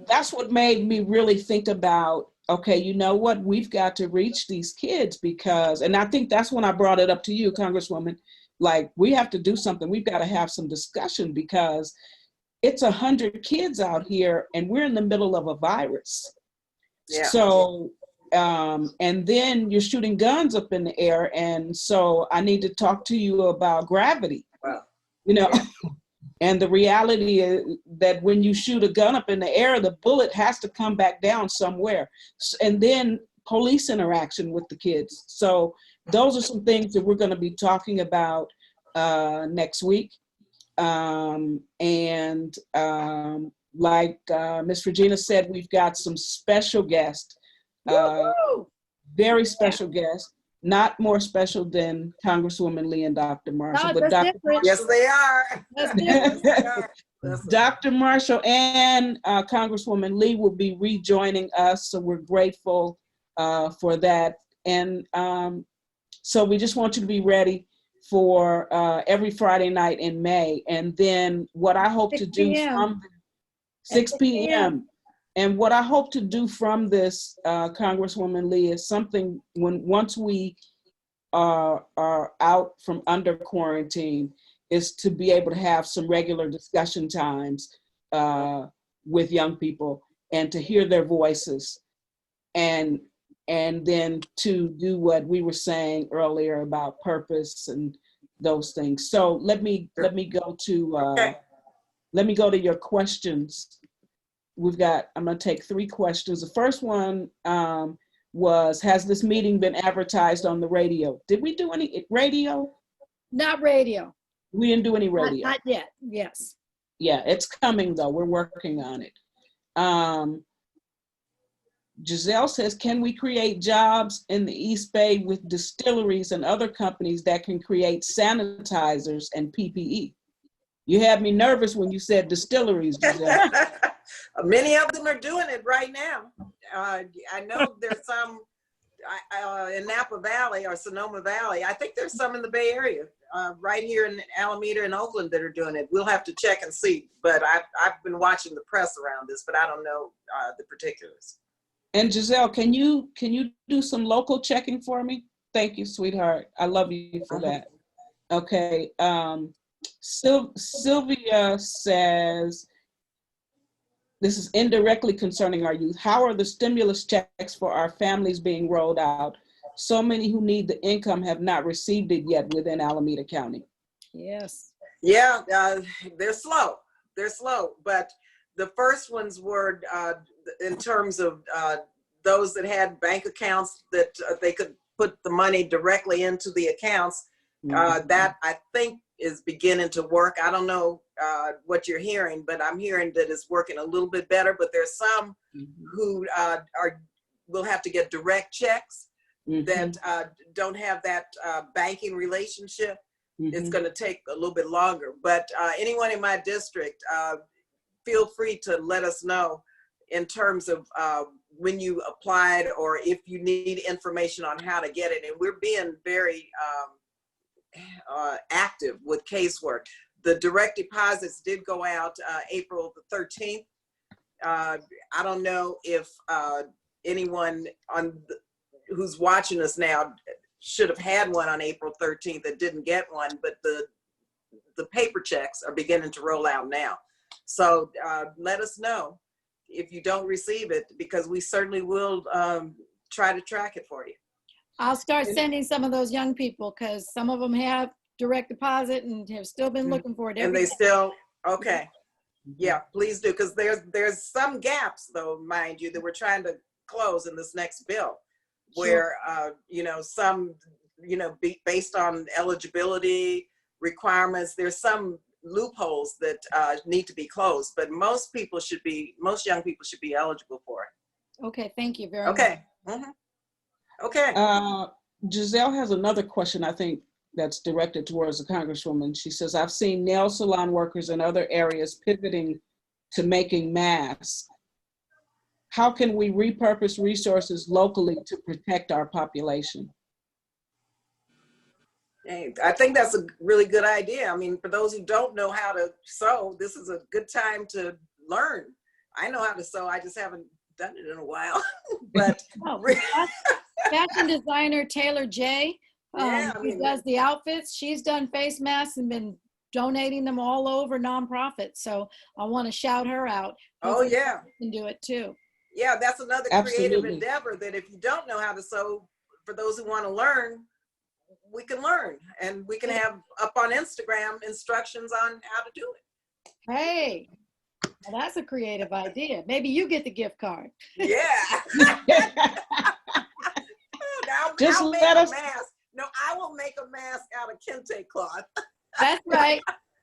that's what made me really think about, okay, you know what, we've got to reach these kids, because, and I think that's when I brought it up to you, Congresswoman, like, we have to do something. We've got to have some discussion, because it's 100 kids out here and we're in the middle of a virus. Yeah. So, and then you're shooting guns up in the air. And so I need to talk to you about gravity. Wow. You know, and the reality is that when you shoot a gun up in the air, the bullet has to come back down somewhere. And then police interaction with the kids. So those are some things that we're going to be talking about next week. Like Ms. Regina said, we've got some special guests, very special guests. Not more special than Congresswoman Lee and Dr. Marshall, but Dr. Yes, they are. Dr. Marshall and Congresswoman Lee will be rejoining us, so we're grateful for that. And so we just want you to be ready for every Friday night in May. And then what I hope to do from 6 p.m. And what I hope to do from this, Congresswoman Lee, is something once we are out from under quarantine is to be able to have some regular discussion times with young people and to hear their voices, and then to do what we were saying earlier about purpose and those things. So let me go to your questions. I'm going to take 3 questions. The first one was, has this meeting been advertised on the radio? Did we do any radio? Not radio. We didn't do any radio. Not yet. Yes. Yeah, it's coming though. We're working on it. Giselle says, can we create jobs in the East Bay with distilleries and other companies that can create sanitizers and PPE? You had me nervous when you said distilleries, Giselle. Many of them are doing it right now. I know there's some in Napa Valley or Sonoma Valley. I think there's some in the Bay Area, right here in Alameda and Oakland that are doing it. We'll have to check and see, but I've been watching the press around this, but I don't know the particulars. And Giselle, can you do some local checking for me? Thank you, sweetheart. I love you for that. Okay. Sylvia says, this is indirectly concerning our youth. How are the stimulus checks for our families being rolled out? So many who need the income have not received it yet within Alameda County. Yes. Yeah, they're slow. They're slow, but the first ones were in terms of those that had bank accounts that they could put the money directly into the accounts. That I think is beginning to work. I don't know what you're hearing, but I'm hearing that it's working a little bit better. But there's some who will have to get direct checks that don't have that banking relationship. It's going to take a little bit longer. But anyone in my district, feel free to let us know in terms of when you applied or if you need information on how to get it. And we're being very active with casework. The direct deposits did go out April the 13th. I don't know if anyone who's watching us now should have had one on April 13th that didn't get one, but the paper checks are beginning to roll out now. So let us know if you don't receive it, because we certainly will try to track it for you. I'll start sending some of those young people, because some of them have direct deposit and have still been looking for it. And they still, okay. Yeah, please do, because there's some gaps though, mind you, that we're trying to close in this next bill, where, some, based on eligibility requirements, there's some loopholes that need to be closed, but most young people should be eligible for it. Okay, thank you very much. Okay. Okay. Giselle has another question, I think, that's directed towards the Congresswoman. She says, I've seen nail salon workers in other areas pivoting to making masks. How can we repurpose resources locally to protect our population? Hey, I think that's a really good idea. I mean, for those who don't know how to sew, this is a good time to learn. I know how to sew, I just haven't done it in a while. But fashion designer Taylor J, who does the outfits, she's done face masks and been donating them all over nonprofits. So I want to shout her out. Oh yeah, you can do it too. Yeah, that's another creative endeavor that if you don't know how to sew, for those who want to learn, we can learn, and we can have up on Instagram instructions on how to do it. Hey, well, that's a creative idea. Maybe you get the gift card. Yeah. I'll make a mask. No, I will make a mask out of kente cloth. That's right.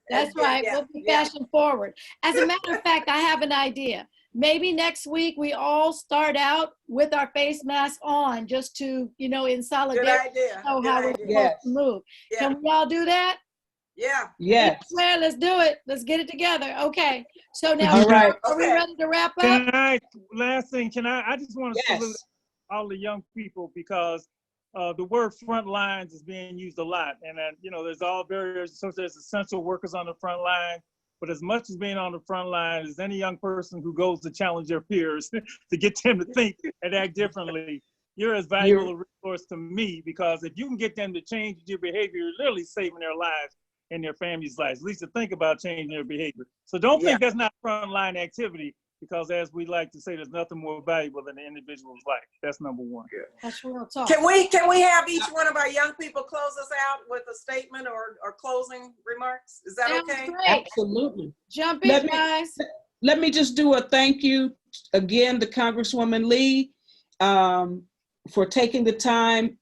That's right. We'll be fashion forward. As a matter of fact, I have an idea. Maybe next week we all start out with our face mask on, just to, in solidarity. Good idea. Know how we're supposed to move. Yeah. Can we all do that? Yeah. Yes. Well, let's do it. Let's get it together. Okay. So now, are we ready to wrap up? Last thing, I just want to salute all the young people, because the word front lines is being used a lot. And there's all various, so there's essential workers on the front line. But as much as being on the front line is any young person who goes to challenge their peers to get them to think and act differently. you're as valuable a resource to me, because if you can get them to change your behavior, you're literally saving their lives and their families' lives, at least to think about changing their behavior. So don't think that's not frontline activity, because as we like to say, there's nothing more valuable than the individual's life. That's number one. That's real talk. Can we have each one of our young people close us out with a statement or closing remarks? Is that Sounds okay? great. Absolutely. Jump in, guys. Let me just do a thank you again to Congresswoman Lee for taking the time.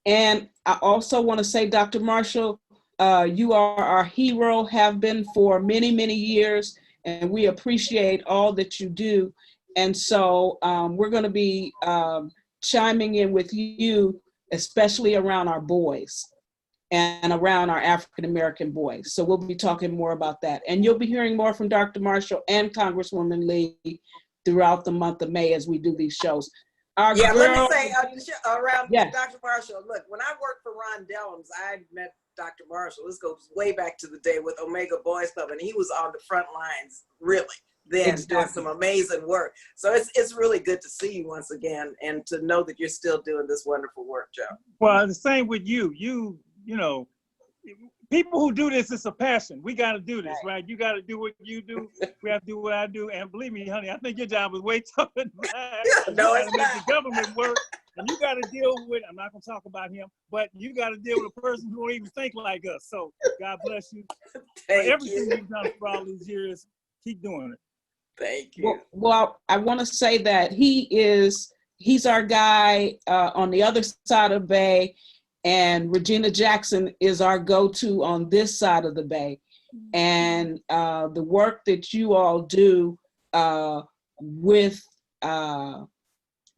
And I also want to say, Dr. Marshall, you are our hero, have been for many, many years, and we appreciate all that you do. And so we're going to be chiming in with you, especially around our boys and around our African-American boys. So we'll be talking more about that. And you'll be hearing more from Dr. Marshall and Congresswoman Lee throughout the month of May as we do these shows. Let me say around Yes. Dr. Marshall, look, when I worked for Ron Dellums, I met Dr. Marshall. This goes way back to the day with Omega Boys Club, and he was on the front lines, really, then doing some amazing work. So it's really good to see you once again and to know that you're still doing this wonderful work, Joe. Well, the same with you. You know, people who do this, it's a passion. We got to do this, right? You got to do what you do. We have to do what I do. And believe me, honey, I think your job is way tougher than mine. No, you it's got to not. make the government work. And you got to deal with, I'm not going to talk about him, but you got to deal with a person who don't even think like us. So God bless you for everything you've done for all these years. Keep doing it. Thank you. Well, I want to say that he's our guy on the other side of the Bay, and Regina Jackson is our go-to on this side of the Bay. And the work that you all do with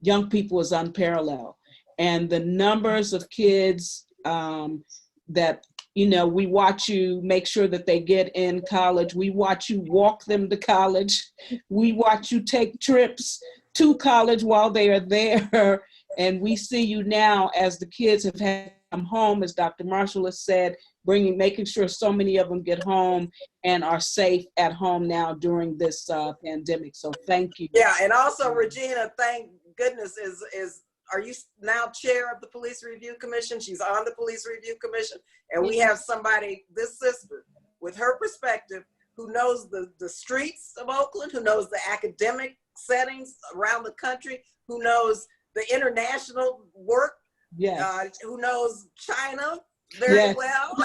young people is unparalleled. And the numbers of kids that, you know, we watch you make sure that they get in college. We watch you walk them to college. We watch you take trips to college while they are there. And we see you now as the kids have had to come home, as Dr. Marshall has said, making sure so many of them get home and are safe at home now during this pandemic. So thank you. Yeah, and also Regina, thank goodness, are you now chair of the Police Review Commission? She's on the Police Review Commission, and we have somebody, this sister, with her perspective, who knows the streets of Oakland, who knows the academic settings around the country, who knows the international work, who knows China very well.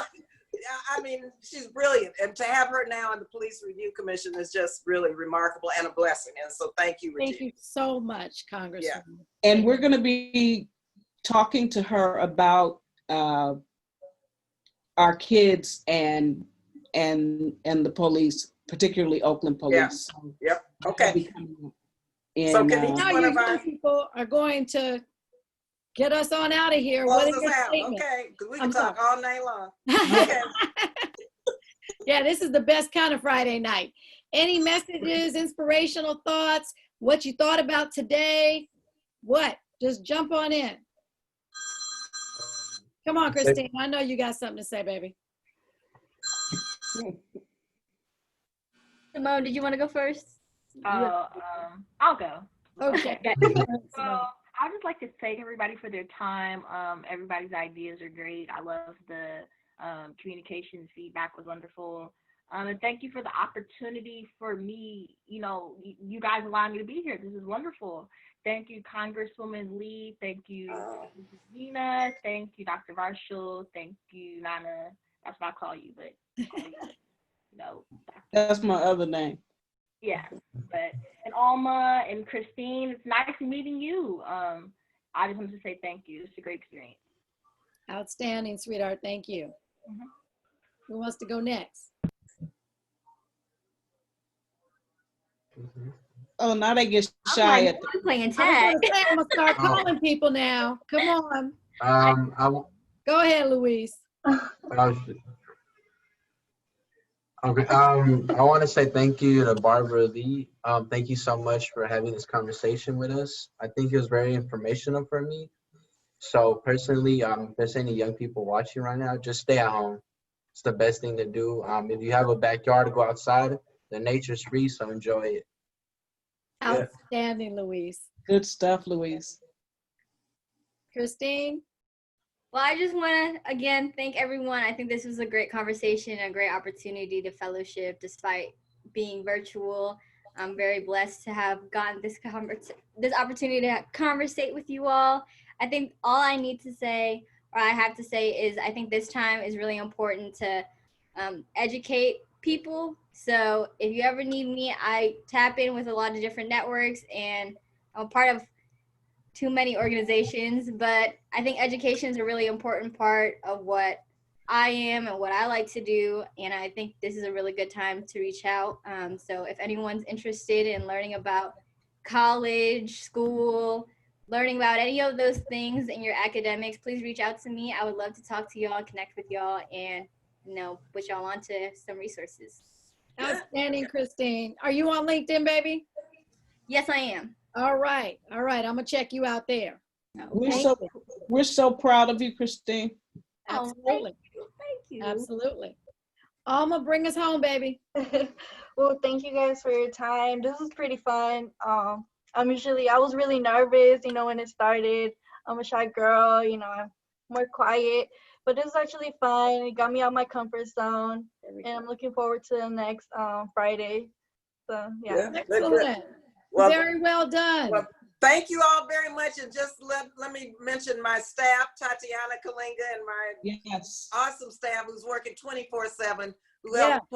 I mean, she's brilliant. And to have her now on the Police Review Commission is just really remarkable and a blessing. And so thank you, Regina. Thank you so much, Congresswoman. Yeah. And we're going to be talking to her about our kids and the police, particularly Oakland police. Yeah. Yep. Okay. So can each now one your of our young people are going to get us on out of here. close What is us your out? statement? Okay, because we can I'm talk sorry. all night long. Okay. Yeah, this is the best kind of Friday night. Any messages, inspirational thoughts, what you thought about today? What? Just jump on in. Come on, Christine. I know you got something to say, baby. Simone, did you want to go first? I'll go. Okay. So I'd just like to thank everybody for their time. Everybody's ideas are great. I love the communication feedback was wonderful. And thank you for the opportunity for me, you guys allowing me to be here. This is wonderful. Thank you, Congresswoman Lee. Thank you, Regina. Thank you, Dr. Marshall. Thank you, Nana. That's what I call you, but that's my other name. Yeah, and Alma and Christine, it's nice meeting you. I just wanted to say thank you. It's a great experience. Outstanding, sweetheart. Thank you. Mm-hmm. Who wants to go next? Oh, now they get shy. I'm playing I'm tag. gonna start calling people now. Come on. Go ahead, Luis. Okay. I want to say thank you to Barbara Lee. Thank you so much for having this conversation with us. I think it was very informational for me. So personally, if there's any young people watching right now, just stay at home. It's the best thing to do. If you have a backyard to go outside, the nature's free, so enjoy it. Outstanding, Luis. Good stuff, Luis. Christine? Well, I just want to again thank everyone. I think this was a great conversation, a great opportunity to fellowship despite being virtual. I'm very blessed to have gotten this opportunity to conversate with you all. I think all I need to say, or I have to say, is I think this time is really important to educate people. So if you ever need me, I tap in with a lot of different networks, and I'm a part of too many organizations, but I think education is a really important part of what I am and what I like to do. And I think this is a really good time to reach out. So if anyone's interested in learning about college, school, learning about any of those things in your academics, please reach out to me. I would love to talk to y'all, connect with y'all, and put y'all onto some resources. Outstanding, Christine. Are you on LinkedIn, baby? Yes, I am. All right. All right. I'm gonna check you out there. We're so proud of you, Christine. Absolutely. Thank you. Absolutely. Alma, bring us home, baby. Well, thank you guys for your time. This was pretty fun. I was really nervous, when it started. I'm a shy girl, I'm more quiet, but it was actually fun. It got me out of my comfort zone, and I'm looking forward to the next Friday. So yeah. Excellent. Well, very well done. Well, thank you all very much. And just let me mention my staff, Tatiana Kalinga, and my awesome staff who's working 24/7, who helped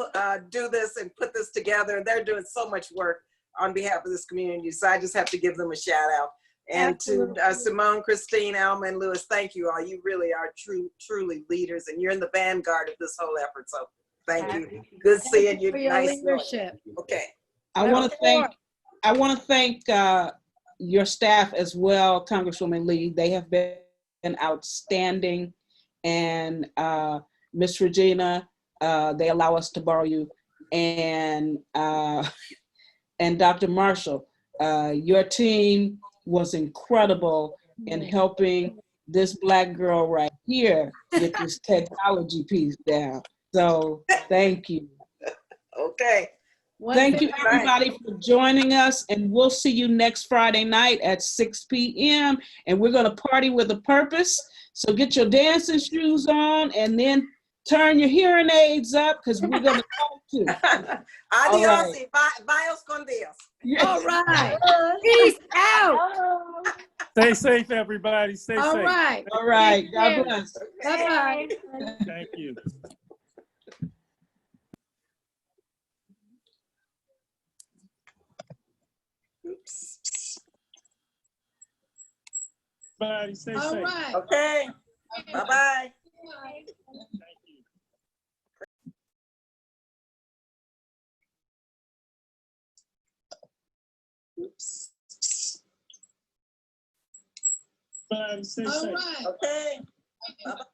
do this and put this together. They're doing so much work on behalf of this community. So I just have to give them a shout out. And Absolutely. to Simone, Christine, Alma, and Lewis, thank you all. You really are truly leaders, and you're in the vanguard of this whole effort. So thank you. Good seeing you. For your Nice leadership. Okay. I want to thank your staff as well, Congresswoman Lee. They have been outstanding. And Miss Regina, they allow us to borrow you. And Dr. Marshall, your team was incredible in helping this Black girl right here get this technology piece down. So thank you. Okay. Thank you, everybody, for joining us, and we'll see you next Friday night at 6 p.m. And we're going to party with a purpose. So get your dancing shoes on, and then turn your hearing aids up, because we're going to talk too. Adios y vayos con Dios. All right. Peace out. Stay safe, everybody. Stay safe. All right. All right. God bless. Bye-bye. Thank you. Everybody stay safe. All right. Okay. Bye-bye. Oops. Everybody stay safe. All right. Okay. Bye-bye.